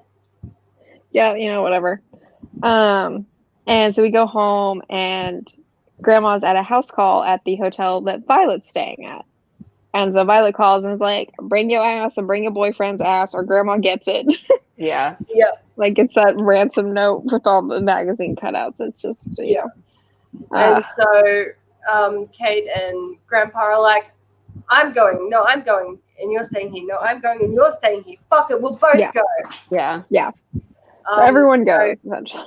Speaker 3: Yeah, whatever. And so we go home, and Grandma's at a house call at the hotel that Violet's staying at. And so Violet calls and is like, bring your ass and bring your boyfriend's ass, or Grandma gets it.
Speaker 1: Yeah.
Speaker 2: Yeah.
Speaker 3: Like, it's that ransom note with all the magazine cutouts. It's just,
Speaker 2: yeah. And so Kate and Grandpa are like, I'm going. No, I'm going. And you're staying here. No, I'm going. And you're staying here. Fuck it. We'll both go.
Speaker 1: Yeah.
Speaker 3: Yeah. So everyone goes, essentially.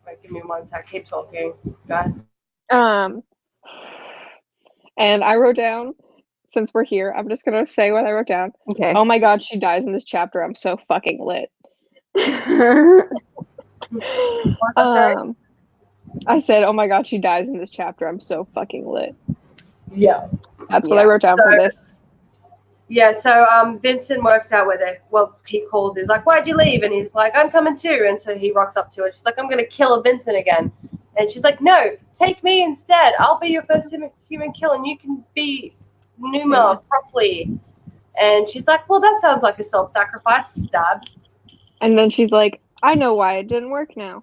Speaker 2: Wait, give me 1 sec. Keep talking, guys.
Speaker 3: And I wrote down, since we're here, I'm just going to say what I wrote down.
Speaker 1: Okay.
Speaker 3: Oh my god, she dies in this chapter. I'm so fucking lit. I said, oh my god, she dies in this chapter. I'm so fucking lit.
Speaker 2: Yeah.
Speaker 3: That's what I wrote down for this.
Speaker 2: Yeah, so Vincent works out he calls, he's like, why'd you leave? And he's like, I'm coming too. And so he rocks up to her. She's like, I'm going to kill a Vincent again. And she's like, no, take me instead. I'll be your first human kill, and you can be Numa properly. And she's like, well, that sounds like a self-sacrifice. Stab. And
Speaker 3: then she's like, I know why it didn't work now.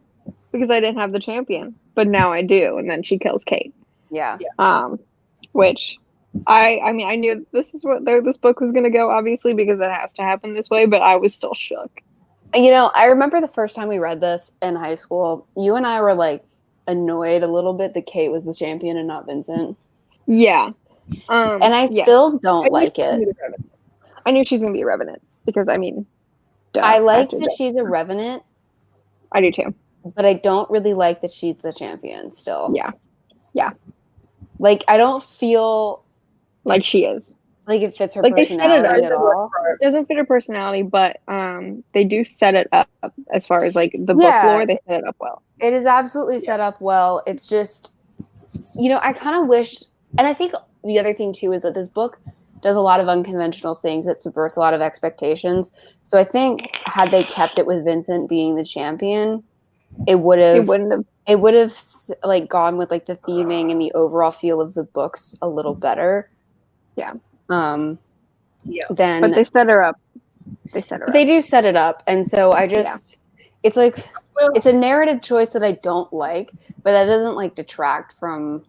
Speaker 3: Because I didn't have the champion. But now I do. And then she kills Kate.
Speaker 1: Yeah.
Speaker 3: Which... I mean, I knew this is what this book was going to go, obviously, because it has to happen this way, but I was still shook.
Speaker 1: I remember the first time we read this in high school, you and I were, like, annoyed a little bit that Kate was the champion and not Vincent.
Speaker 3: Yeah.
Speaker 1: And I still don't like it.
Speaker 3: I knew she was going to be a Revenant, because, I mean...
Speaker 1: I like that she's a Revenant.
Speaker 3: I do, too.
Speaker 1: But I don't really like that she's the champion still.
Speaker 3: Yeah. Yeah.
Speaker 1: Like, I don't feel...
Speaker 3: like she is.
Speaker 1: Like it fits her
Speaker 3: personality
Speaker 1: they set it up,
Speaker 3: at all. It doesn't fit her personality, but they do set it up as far as like the book lore. They set it up well.
Speaker 1: It is absolutely set up well. It's just, I kind of wish, and I think the other thing too is that this book does a lot of unconventional things. It subverts a lot of expectations. So I think had they kept it with Vincent being the champion, it wouldn't have like gone with like the theming and the overall feel of the books a little better.
Speaker 3: Yeah.
Speaker 1: then
Speaker 3: But they set her up.
Speaker 1: They do set it up, and so I just it's like it's a narrative choice that I don't like, but that doesn't like detract from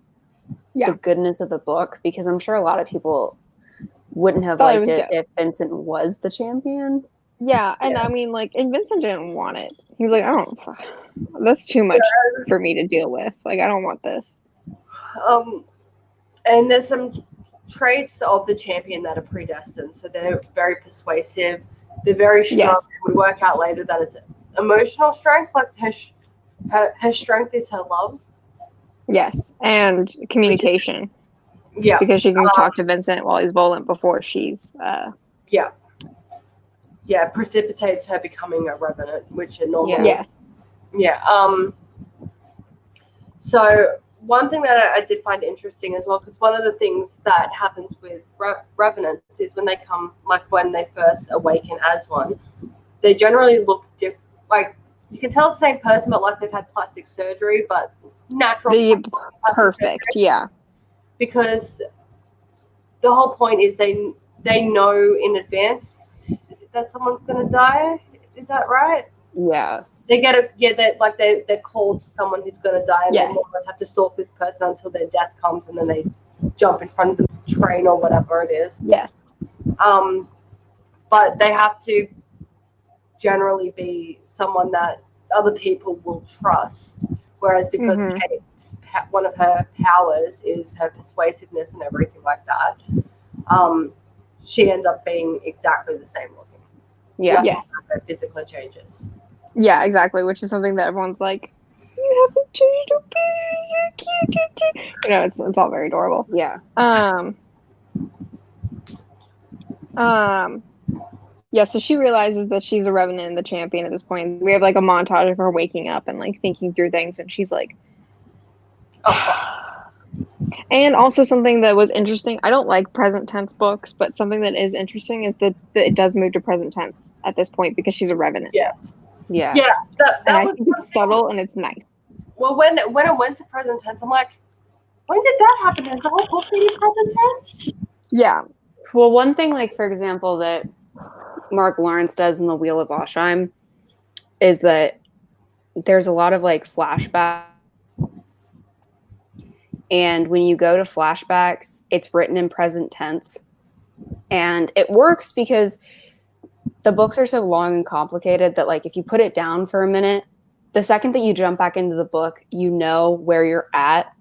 Speaker 1: the goodness of the book, because I'm sure a lot of people wouldn't have liked it if Vincent was the champion.
Speaker 3: Yeah, and I mean, like, and Vincent didn't want it. He was like, that's too much for me to deal with. Like, I don't want this.
Speaker 2: And there's some traits of the champion that are predestined. So they're very persuasive. They're very strong. Yes. We work out later that it's emotional strength. Like her strength is her love.
Speaker 3: Yes, and communication.
Speaker 2: Yeah,
Speaker 3: because she can talk to Vincent while he's bowling before she's.
Speaker 2: Precipitates her becoming a revenant, which it normally.
Speaker 3: Yes.
Speaker 2: Yeah. So one thing that I did find interesting as well, because one of the things that happens with revenants is when they come, like when they first awaken as one, they generally look different. Like you can tell it's the same person, but like they've had plastic surgery, but natural.
Speaker 3: Perfect. Yeah.
Speaker 2: Because the whole point is they know in advance that someone's going to die. Is that right?
Speaker 1: Yeah.
Speaker 2: They get they're called to someone who's going to die, and they more or less have to stalk this person until their death comes, and then they jump in front of the train or whatever it is.
Speaker 3: Yes.
Speaker 2: But they have to generally be someone that other people will trust. Whereas because Kate's, one of her powers is her persuasiveness and everything like that, she ends up being exactly the same looking.
Speaker 3: Yeah. Yes.
Speaker 2: Her physical changes.
Speaker 3: Yeah, exactly. Which is something that everyone's like, you haven't changed a bit, so cute. You know, it's all very adorable.
Speaker 1: Yeah.
Speaker 3: Yeah, so she realizes that she's a revenant and the champion at this point. We have like a montage of her waking up and like thinking through things, and she's like, And also something that was interesting, I don't like present tense books, but something that is interesting is that it does move to present tense at this point because she's a revenant.
Speaker 2: Yes.
Speaker 1: Yeah.
Speaker 2: Yeah.
Speaker 3: And I think it's subtle and it's nice.
Speaker 2: Well, when it went to present tense, I'm like, when did that happen? Has the whole book been in present tense?
Speaker 3: Yeah.
Speaker 1: Well, one thing, like, for example, that Mark Lawrence does in The Wheel of Ashheim is that there's a lot of, like, flashbacks. And when you go to flashbacks, it's written in present tense. And it works because the books are so long and complicated that, like, if you put it down for a minute, the second that you jump back into the book, you know where you're at,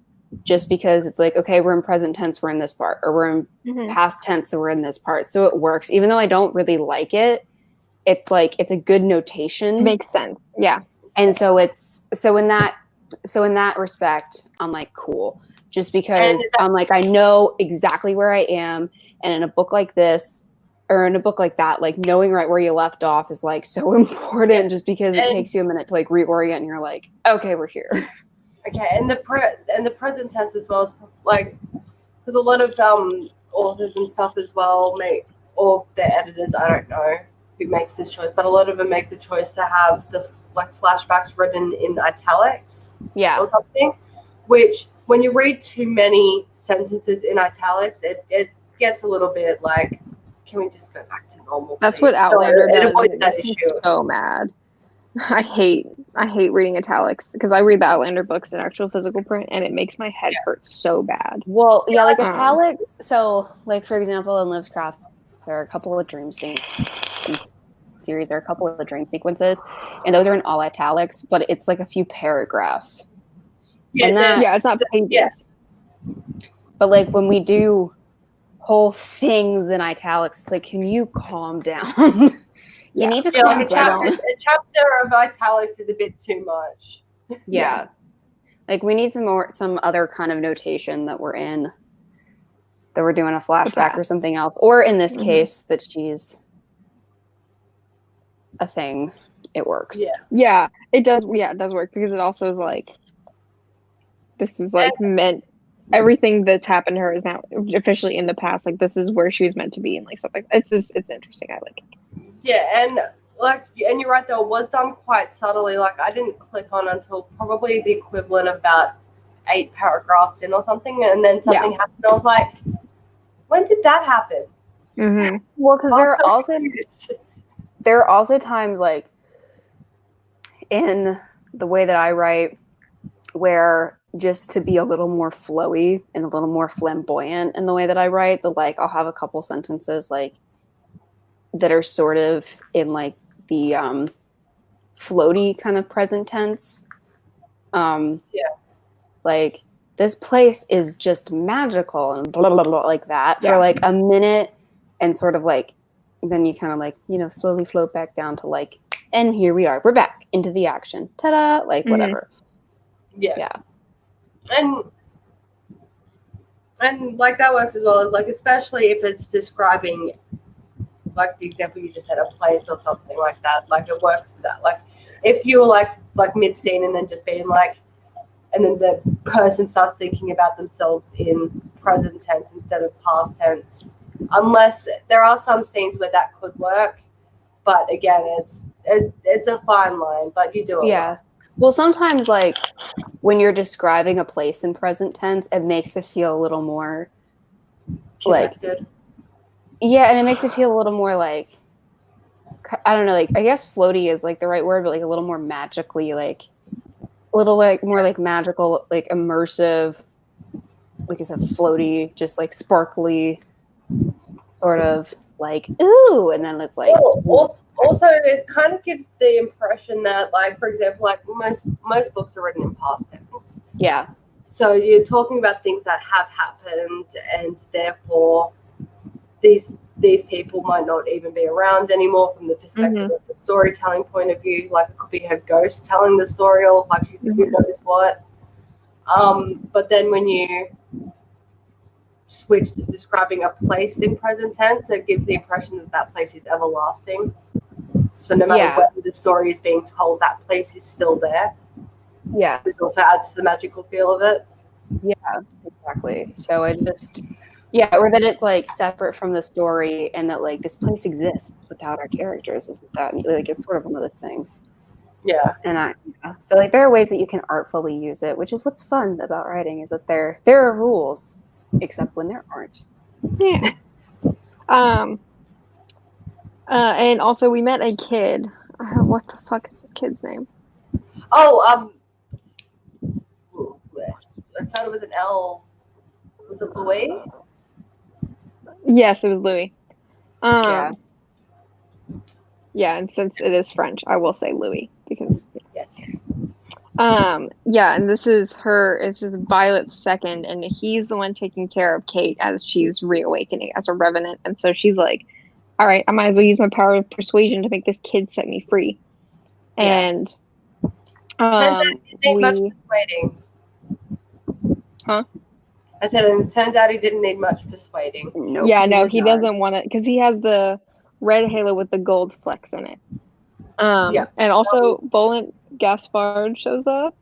Speaker 1: just because it's like, okay, we're in present tense, we're in this part, or we're in past tense, so we're in this part. So it works. Even though I don't really like it, it's like, it's a good notation.
Speaker 3: Makes sense. Yeah.
Speaker 1: And so in that respect, I'm like, cool. Just because I'm like, I know exactly where I am. And in a book like this, or in a book like that, like knowing right where you left off is like so important, just because it takes you a minute to like reorient and you're like, okay, we're here.
Speaker 2: Okay, and the present tense as well, is like, because a lot of authors and stuff as well or their editors, I don't know who makes this choice, but a lot of them make the choice to have the like flashbacks written in italics, or something, which when you read too many sentences in italics, it gets a little bit like, can we just go back to normal?
Speaker 3: That's what Outlander does.
Speaker 2: It avoids that issue.
Speaker 3: So mad. I hate reading italics because I read the Outlander books in actual physical print, and it makes my head hurt so bad.
Speaker 1: Well, yeah, like italics. So, like for example, in Liv's Craft, there are a couple of dream series. There are a couple of dream sequences, and those are in all italics, but it's like a few paragraphs.
Speaker 3: Yeah, it's not pages.
Speaker 2: Yeah.
Speaker 3: But
Speaker 1: like when we do whole things in italics, it's like, can you calm down? You need to calm down.
Speaker 2: A chapter of italics is a bit too much.
Speaker 1: Yeah. Like we need some other kind of notation that we're doing a flashback or something else. Or in this case, that she's a thing. It works.
Speaker 3: Yeah, it does. Yeah, it does work because it also is like, this is like meant, everything that's happened to her is now officially in the past. Like this is where she was meant to be, and like stuff like that. It's interesting. I like it.
Speaker 2: Yeah, and you're right though, it was done quite subtly. Like I didn't click on until probably the equivalent of about 8 paragraphs in or something, and then something happened. I was like, when did that happen?
Speaker 3: Mm-hmm.
Speaker 1: Well, because
Speaker 2: I'm so confused.
Speaker 1: there are also times like in the way that I write where just to be a little more flowy and a little more flamboyant in the way that I write, like I'll have a couple sentences like that are sort of in like the floaty kind of present tense.
Speaker 2: Yeah.
Speaker 1: Like this place is just magical and blah blah blah like that for
Speaker 3: Yeah.
Speaker 1: like a minute, and sort of like then you kind of like slowly float back down to like, and here we are, we're back into the action, ta-da, like whatever.
Speaker 2: Yeah. And like that works as well as like, especially if it's describing like the example you just said, a place or something like that, like it works for that. Like if you were like mid scene and then just being like, and then the person starts thinking about themselves in present tense instead of past tense, unless there are some scenes where that could work, but again it's a fine line, but you do it well.
Speaker 1: Well, sometimes like when you're describing a place in present tense, it makes it feel a little more
Speaker 2: Connected.
Speaker 1: like, yeah, and it makes it feel a little more like, I don't know, like I guess floaty is like the right word, but like a little more magically, like a little like more like magical, like immersive, like I said, floaty, just like sparkly, sort of like ooh, and then it's like
Speaker 2: also it kind of gives the impression that, like, for example, like most books are written in past tense.
Speaker 1: Yeah.
Speaker 2: So you're talking about things that have happened, and therefore these people might not even be around anymore from the perspective of the storytelling point of view. Like it could be her ghost telling the story, or like who knows what. But then when you switch to describing a place in present tense, it gives the impression that that place is everlasting. So no matter whether the story is being told, that place is still there.
Speaker 1: Yeah.
Speaker 2: It also adds to the magical feel of it.
Speaker 1: Yeah, exactly. So it just, or that it's like separate from the story, and that like this place exists without our characters. Isn't that like, it's sort of one of those things.
Speaker 2: Yeah.
Speaker 1: And so like there are ways that you can artfully use it, which is what's fun about writing, is that there are rules, except when there aren't.
Speaker 3: Yeah. And also we met a kid. What the fuck is this kid's name?
Speaker 2: Oh, it started with an L. Was it Louis?
Speaker 3: Yes, it was Louis.
Speaker 1: Yeah.
Speaker 3: Yeah, and since it is French, I will say Louis because
Speaker 2: Yes.
Speaker 3: Yeah, and this is Violet's second, and he's the one taking care of Kate as she's reawakening as a revenant, and so she's like, all right, I might as well use my power of persuasion to make this kid set me free. And
Speaker 2: much persuading.
Speaker 3: Huh?
Speaker 2: I said, and it turns out he didn't need much persuading.
Speaker 1: Nope,
Speaker 3: yeah, no, he doesn't want it because he has the red halo with the gold flecks in it. And also Bolin Gaspard shows up,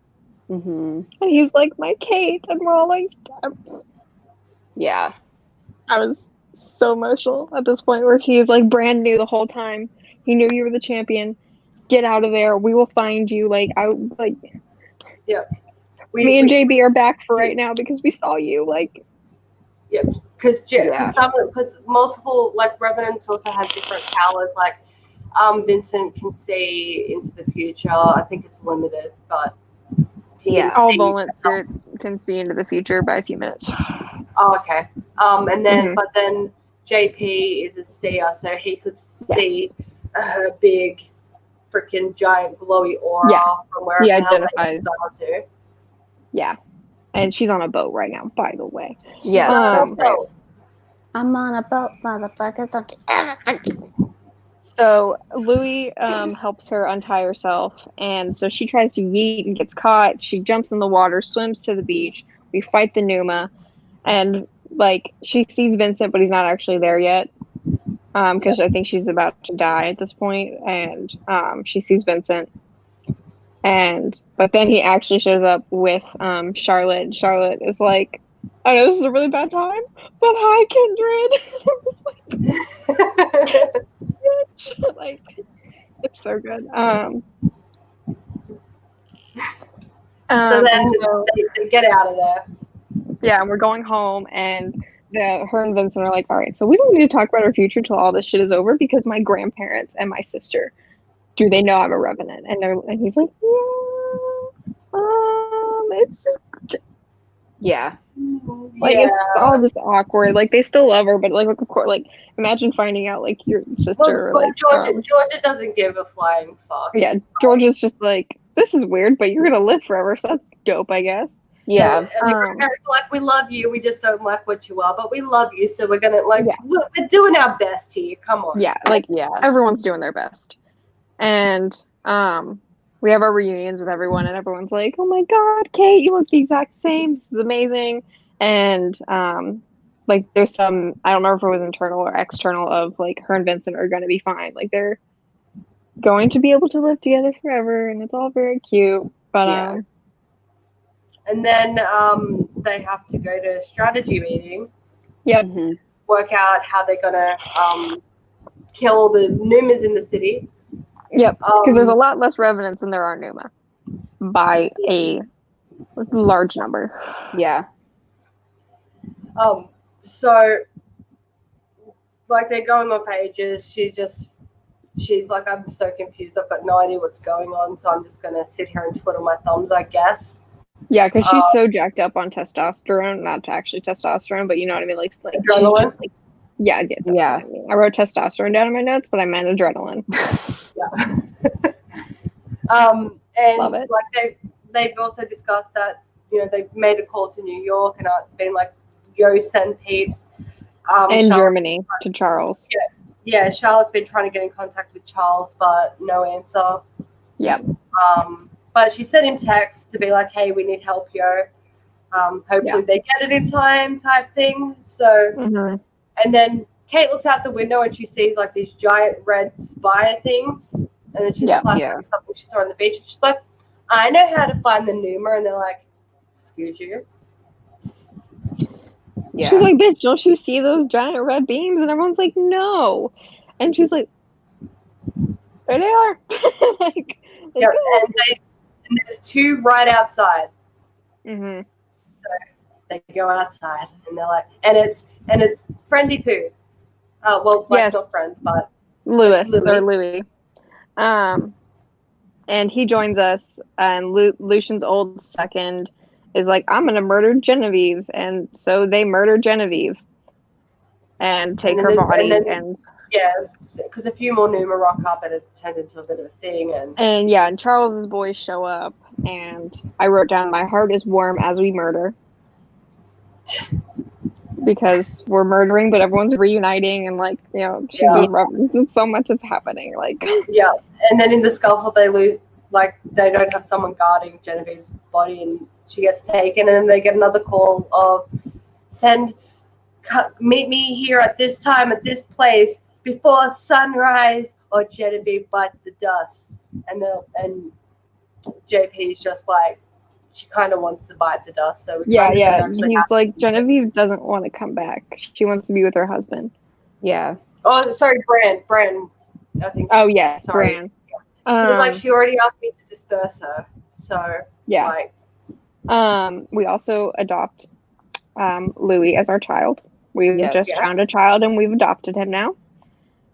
Speaker 3: and he's like, my Kate, and we're all like,
Speaker 1: yeah.
Speaker 3: I was so emotional at this point where he's like brand new the whole time. He knew you were the champion. Get out of there. We will find you. Like me and JB are back for right now because we saw you. Like,
Speaker 2: yeah, because multiple like revenants also have different powers. Like, Vincent can see into the future. I think it's limited, but
Speaker 3: all Volant spirits can see into the future by a few minutes.
Speaker 2: Oh, okay. And then but then JP is a seer, so he could see her big, freaking giant glowy aura from where
Speaker 3: he identifies
Speaker 2: to.
Speaker 3: Yeah, and she's on a boat right now, by the way.
Speaker 1: Yes, that's right.
Speaker 4: I'm on a boat, motherfuckers. Don't you ever forget.
Speaker 3: So Louis helps her untie herself, and so she tries to yeet and gets caught. She jumps in the water, swims to the beach. We fight the Numa, and like she sees Vincent, but he's not actually there yet, because I think she's about to die at this point. And she sees Vincent, but then he actually shows up with Charlotte. Charlotte is like, I know this is a really bad time, but hi, Kindred. Like, it's so good.
Speaker 2: So then they get out of there.
Speaker 3: Yeah, and we're going home, and her and Vincent are like, all right, so we don't need to talk about our future till all this shit is over because my grandparents and my sister, do they know I'm a Revenant? And he's like, it's
Speaker 1: Yeah.
Speaker 3: like it's all this awkward. Like they still love her, but like of course, like imagine finding out like your sister or like
Speaker 2: Georgia doesn't give a flying fuck.
Speaker 3: Yeah, George is just like, this is weird, but you're gonna live forever, so that's dope, I guess.
Speaker 1: Yeah.
Speaker 2: And the grandparents are like, we love you, we just don't like what you are, but we love you, so we're gonna we're doing our best here. Come on.
Speaker 3: Yeah, like everyone's doing their best. And we have our reunions with everyone, and everyone's like, oh my god, Kate, you look the exact same. This is amazing. And like there's some, I don't remember if it was internal or external, of like her and Vincent are gonna be fine. Like they're going to be able to live together forever, and it's all very cute. But
Speaker 2: and then they have to go to a strategy meeting.
Speaker 3: Yep.
Speaker 1: Mm-hmm.
Speaker 2: Work out how they're gonna kill the Numas in the city.
Speaker 3: Yep, because there's a lot less Revenants than there are Numa by a large number.
Speaker 1: Yeah.
Speaker 2: So like they're going on pages. She's like, I'm so confused. I've got no idea what's going on, so I'm just gonna sit here and twiddle my thumbs, I guess.
Speaker 3: Yeah, because she's so jacked up on testosterone, not actually testosterone, but you know what I mean, like
Speaker 2: adrenaline.
Speaker 3: Just, like, yeah, that's what I mean. I wrote testosterone down in my notes, but I meant adrenaline.
Speaker 2: Yeah. And
Speaker 3: Love it.
Speaker 2: like they've also discussed that, you know, they've made a call to New York and been like, yo, send peeps.
Speaker 3: And Germany to Charles.
Speaker 2: Yeah, Charlotte's been trying to get in contact with Charles, but no answer.
Speaker 3: Yep.
Speaker 2: But she sent him text to be like, hey, we need help, yo. Hopefully they get it in time, type thing. So, and then Kate looks out the window and she sees like these giant red spire things. And then she's flashing something she saw on the beach. And she's like, I know how to find the Numa. And they're like, excuse you?
Speaker 3: Yeah. She's like, bitch, don't you see those giant red beams? And everyone's like, no. And she's like, there they are. Like,
Speaker 2: and there's two right outside.
Speaker 3: Mm-hmm.
Speaker 2: So they go outside and they're like, and it's Friendly Pooh. Well, like not friend, but
Speaker 3: Louis. And he joins us, and Lucian's old second is like, I'm gonna murder Genevieve, and so they murder Genevieve and take her body, and
Speaker 2: because a few more Numa rock up and it turns into a bit of a thing,
Speaker 3: and Charles's boys show up, and I wrote down, my heart is warm as we murder. Because we're murdering, but everyone's reuniting, and like, you know, so much is happening. Like,
Speaker 2: and then in the scuffle, they lose, like, they don't have someone guarding Genevieve's body, and she gets taken, and then they get another call of meet me here at this time at this place before sunrise, or Genevieve bites the dust. And JP's just like, she kind of wants to bite the dust, so
Speaker 3: he's like, Genevieve doesn't want to come back. She wants to be with her husband.
Speaker 1: Yeah.
Speaker 2: Oh, sorry, Bran. I think.
Speaker 3: Oh yes,
Speaker 2: sorry.
Speaker 3: Bran.
Speaker 2: Because like she already asked me to disperse her, so like.
Speaker 3: We also adopt Louis as our child. We've just found a child and we've adopted him now,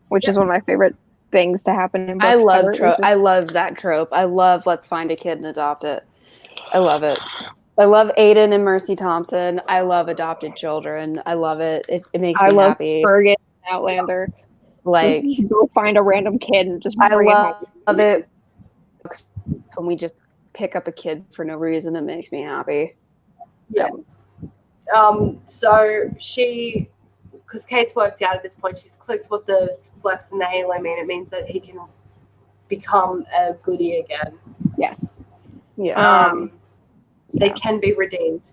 Speaker 3: which is one of my favorite things to happen in books.
Speaker 1: I love that trope. I love let's find a kid and adopt it. I love it. I love Aiden and Mercy Thompson. I love adopted children. I love it. It makes me happy.
Speaker 3: Fergus and Outlander.
Speaker 1: Like,
Speaker 3: just go find a random kid and just bring him home.
Speaker 1: Love it when we just pick up a kid for no reason. It makes me happy.
Speaker 2: Yeah. So she, because Kate's worked out at this point, she's clicked what the flex and the halo mean. It means that he can become a goodie again.
Speaker 3: Yes.
Speaker 1: Yeah.
Speaker 2: They can be redeemed.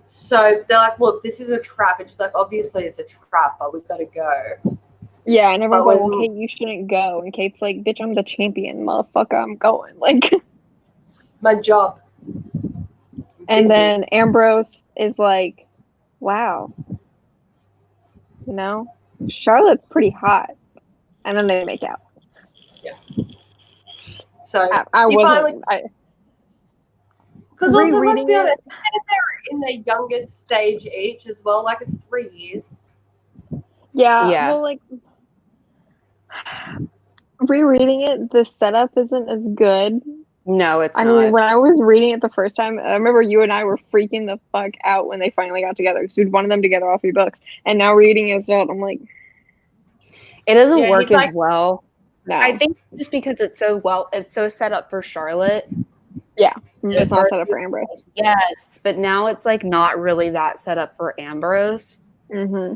Speaker 2: So they're like, look, this is a trap. And she's like, obviously it's a trap, but we've got to go.
Speaker 3: Yeah, and everyone's like, well, Kate, you shouldn't go. And Kate's like, bitch, I'm the champion, motherfucker. I'm going. Like,
Speaker 2: it's my job.
Speaker 3: And then Ambrose is like, wow. You know, Charlotte's pretty hot. And then they make out.
Speaker 2: Yeah. So
Speaker 3: I wasn't.
Speaker 2: Because also, let's be honest, in their youngest stage each as well. Like it's 3 years.
Speaker 3: Yeah. Well, like rereading it, the setup isn't as good.
Speaker 1: No, it's
Speaker 3: not. I mean, when I was reading it the first time, I remember you and I were freaking the fuck out when they finally got together because we'd wanted them together all 3 books. And now reading it as an adult, I'm like,
Speaker 1: it doesn't work as well.
Speaker 3: No.
Speaker 1: I think just because it's so set up for Charlotte.
Speaker 3: Yeah, it's not set up for Ambrose.
Speaker 1: Yes, but now it's like not really that set up for Ambrose.
Speaker 3: Mm-hmm.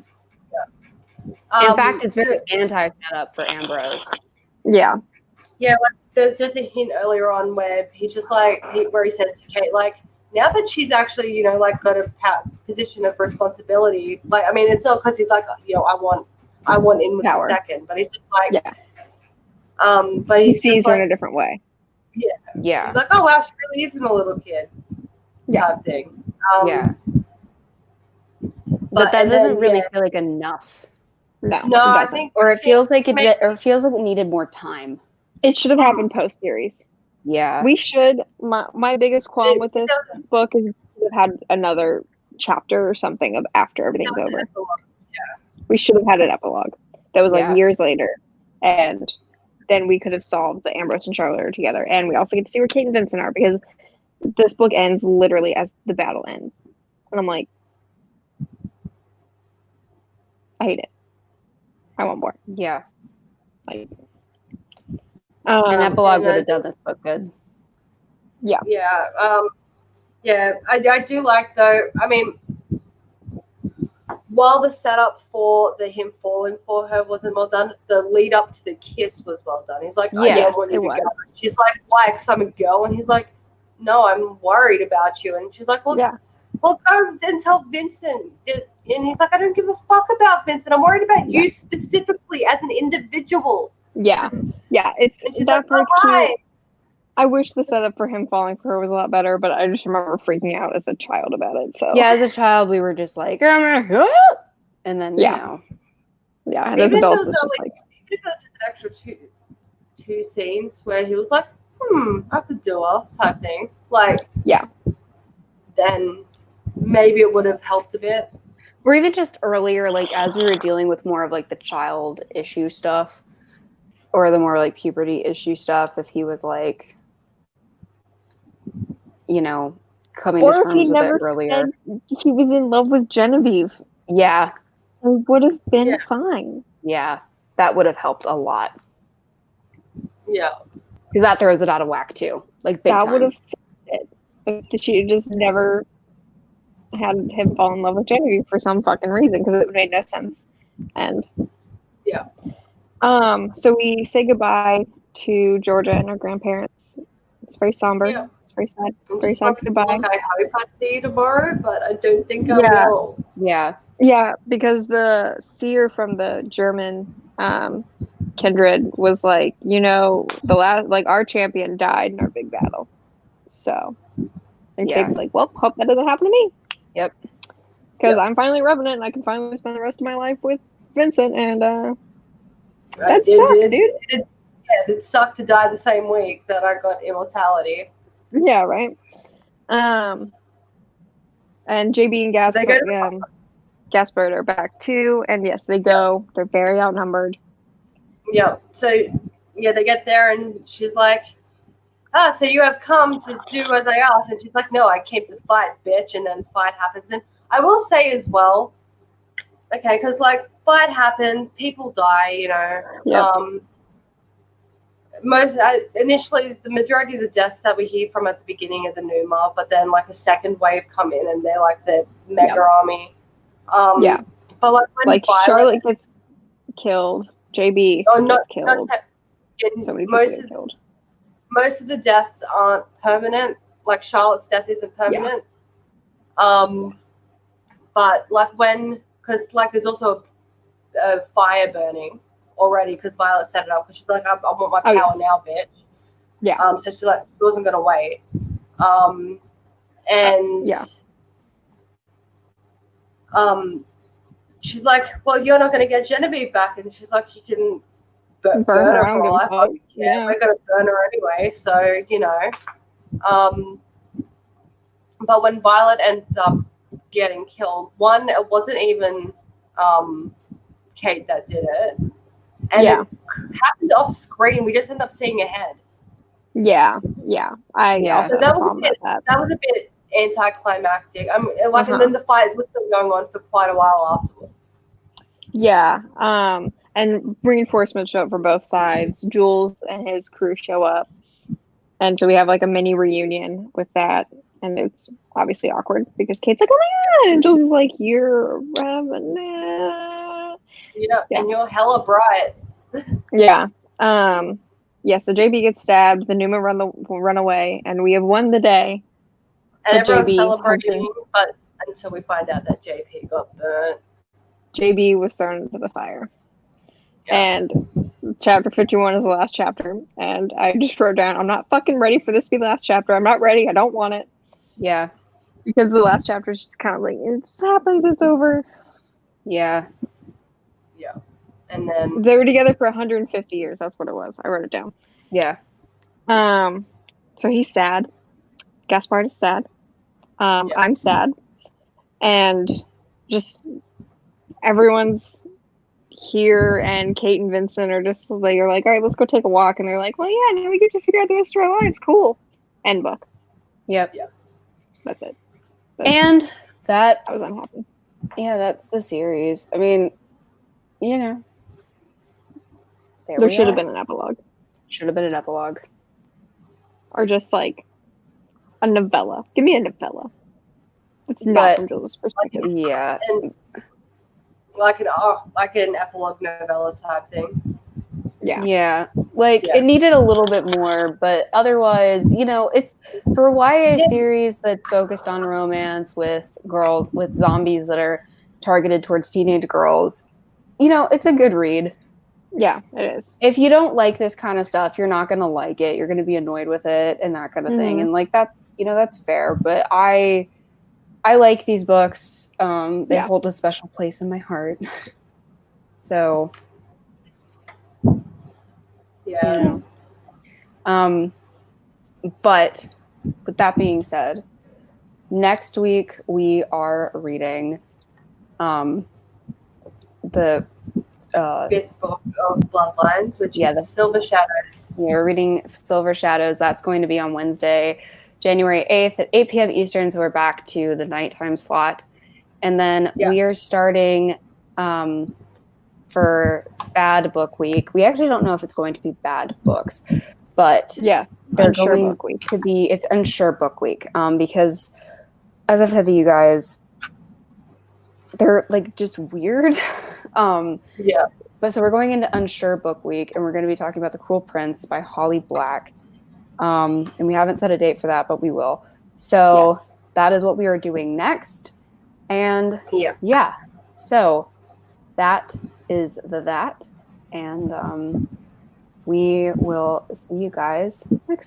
Speaker 1: In fact, it's very anti-setup for Ambrose.
Speaker 3: Yeah.
Speaker 2: Yeah, like there's just a hint earlier on where he's just like, where he says to Kate, like, now that she's actually, you know, like got a position of responsibility, like, I mean, it's not because he's like, you know, I want in with the second, but he's just like, but
Speaker 3: he sees her in a different way.
Speaker 2: Yeah.
Speaker 1: Yeah.
Speaker 2: He's like, oh wow, she really isn't a little kid. Type thing.
Speaker 1: But that doesn't really feel like enough.
Speaker 3: No,
Speaker 2: I think,
Speaker 1: or it feels like it needed more time.
Speaker 3: It should have happened post series.
Speaker 1: Yeah,
Speaker 3: we should. My biggest qualm with this book is we should have had another chapter or something of after everything's over. We should have had an epilogue that was like years later, and then we could have solved the Ambrose and Charlotte are together, and we also get to see where Kate and Vincent are because this book ends literally as the battle ends, and I'm like, I hate it. I want more.
Speaker 1: Yeah.
Speaker 3: Like,
Speaker 1: an epilogue would have done this book good.
Speaker 3: Yeah.
Speaker 2: Yeah. I do like though. I mean, while the setup for him falling for her wasn't well done, the lead up to the kiss was well done. He's like, I want you to go. She's like, why? Because I'm a girl, and he's like, no, I'm worried about you. And she's like, well, go and tell Vincent. And he's like, I don't give a fuck about Vincent. I'm worried about you specifically as an individual.
Speaker 3: Yeah. It's that part's cute. I wish the setup for him falling for her was a lot better, but I just remember freaking out as a child about it. So
Speaker 1: yeah, as a child, we were just like, and then you know,
Speaker 3: and as adults, it's just like,
Speaker 2: even if it was just an extra two scenes where he was like, I could do her type thing, like, then maybe it would have helped a bit.
Speaker 1: Or even just earlier, like as we were dealing with more of like the child issue stuff, or the more like puberty issue stuff, if he was like, you know, coming to terms with it earlier.
Speaker 3: He was in love with Genevieve.
Speaker 1: Yeah.
Speaker 3: It would have been fine.
Speaker 1: Yeah. That would have helped a lot.
Speaker 2: Yeah.
Speaker 1: Because that throws it out of whack too. Like big time.
Speaker 3: That would have fit if she just never had him fall in love with Genevieve for some fucking reason, because it made no sense. And so we say goodbye to Georgia and her grandparents. It's very somber.
Speaker 2: Yeah.
Speaker 3: It's very sad. Very sad goodbye.
Speaker 2: Like, I hope I see you tomorrow, but I don't think I will.
Speaker 1: Yeah.
Speaker 3: Yeah, because the seer from the German kindred was like, you know, our champion died in our big battle. So, and Kate's like, well, hope that doesn't happen to me.
Speaker 1: Yep.
Speaker 3: Because I'm finally Revenant and I can finally spend the rest of my life with Vincent, and that sucked, dude.
Speaker 2: It sucked to die the same week that I got immortality.
Speaker 3: Yeah, right. And JB and Gaspard are back too, and yes, they go. They're very outnumbered.
Speaker 2: Yeah. So they get there, and she's like, so you have come to do as I asked. And she's like, no, I came to fight, bitch. And then fight happens. And I will say as well, okay, because like fight happens, people die, you know. Initially, the majority of the deaths that we hear from at the beginning of the Numa, but then like a second wave come in, and they're like the mega army. But like when
Speaker 3: Charlotte gets killed, JB gets killed. So many people get killed.
Speaker 2: Most of the deaths aren't permanent. Like Charlotte's death isn't permanent. But like because like there's also a fire burning already because Violet set it up because she's like, I want my power now, bitch.
Speaker 3: Yeah.
Speaker 2: So she's like, she wasn't gonna wait. She's like, well, you're not gonna get Genevieve back, and she's like, you can burn her for a life. We're gonna burn her anyway, so you know. But when Violet ends up getting killed, one, it wasn't even Kate that did it. And
Speaker 3: Yeah.
Speaker 2: it happened off screen. We just ended up seeing a head.
Speaker 3: Yeah. I
Speaker 1: Yeah.
Speaker 3: also
Speaker 2: So
Speaker 3: have
Speaker 2: that
Speaker 3: a
Speaker 2: was a
Speaker 3: problem
Speaker 2: bit,
Speaker 3: with that.
Speaker 2: that was a bit anticlimactic.
Speaker 3: Uh-huh.
Speaker 2: And then the fight was still going on for quite a while afterwards.
Speaker 3: Yeah. And reinforcements show up for both sides. Jules and his crew show up. And so we have like a mini reunion with that. And it's obviously awkward because Kate's like, oh my God. And Jules is like, you're a revenant.
Speaker 2: Yeah,
Speaker 3: Yeah.
Speaker 2: and you're hella bright.
Speaker 3: Yeah. So JB gets stabbed, the Newman run away, and we have won the day.
Speaker 2: And
Speaker 3: But
Speaker 2: everyone's
Speaker 3: JB
Speaker 2: celebrating, but until we find out that JP got burnt.
Speaker 3: JB was thrown into the fire.
Speaker 2: Yeah.
Speaker 3: And chapter 51 is the last chapter. And I just wrote down, I'm not fucking ready for this to be the last chapter. I'm not ready. I don't want it.
Speaker 1: Yeah.
Speaker 3: Because the last chapter is just kind of like, it just happens. It's over.
Speaker 1: Yeah.
Speaker 2: Yeah. And then
Speaker 3: They were together for 150 years. That's what it was. I wrote it down.
Speaker 1: Yeah.
Speaker 3: So he's sad. Gaspard is sad. I'm sad. And just everyone's here, and Kate and Vincent are just like, all right, let's go take a walk. And they're like, well, yeah, now we get to figure out the rest of our lives. Cool. End book.
Speaker 1: Yep.
Speaker 3: That's it.
Speaker 1: And that,
Speaker 3: I was unhappy.
Speaker 1: yeah, that's the series. I mean, you know,
Speaker 3: There should have been an epilogue.
Speaker 1: Should have been an epilogue.
Speaker 3: Or just like a novella. Give me a novella. It's not
Speaker 1: But-
Speaker 3: from Jules' perspective.
Speaker 1: Yeah.
Speaker 2: and like an epilogue novella type thing.
Speaker 3: Yeah.
Speaker 1: Yeah. Like
Speaker 2: Yeah.
Speaker 1: it needed a little bit more, but otherwise, you know, it's for a YA
Speaker 2: Yeah.
Speaker 1: series that's focused on romance with girls with zombies that are targeted towards teenage girls. You know, it's a good read.
Speaker 3: Yeah, it is.
Speaker 1: If you don't like this kind of stuff, you're not going to like it. You're going to be annoyed with it and that kind of thing.
Speaker 3: Mhm.
Speaker 1: And like that's, you know, that's fair, but I like these books. They
Speaker 3: Yeah.
Speaker 1: hold a special place in my heart. So,
Speaker 2: Yeah.
Speaker 1: you know. But with that being said, next week we are reading the
Speaker 2: Fifth book of Bloodlines, which is Silver Shadows.
Speaker 1: we're reading Silver Shadows. That's going to be on Wednesday, January 8th at 8 p.m. Eastern. So we're back to the nighttime slot. And then we are starting for Bad Book Week. We actually don't know if it's going to be bad books, but
Speaker 3: Yeah.
Speaker 1: they're
Speaker 3: Unsure
Speaker 1: going
Speaker 3: book week.
Speaker 1: to be, it's Unsure Book Week because, as I've said to you guys, they're like just weird.
Speaker 2: Yeah.
Speaker 1: But so we're going into Unsure Book Week, and we're going to be talking about The Cruel Prince by Holly Black. And we haven't set a date for that, but we will. So that is what we are doing next. And yeah. So that is that. And we will see you guys next time.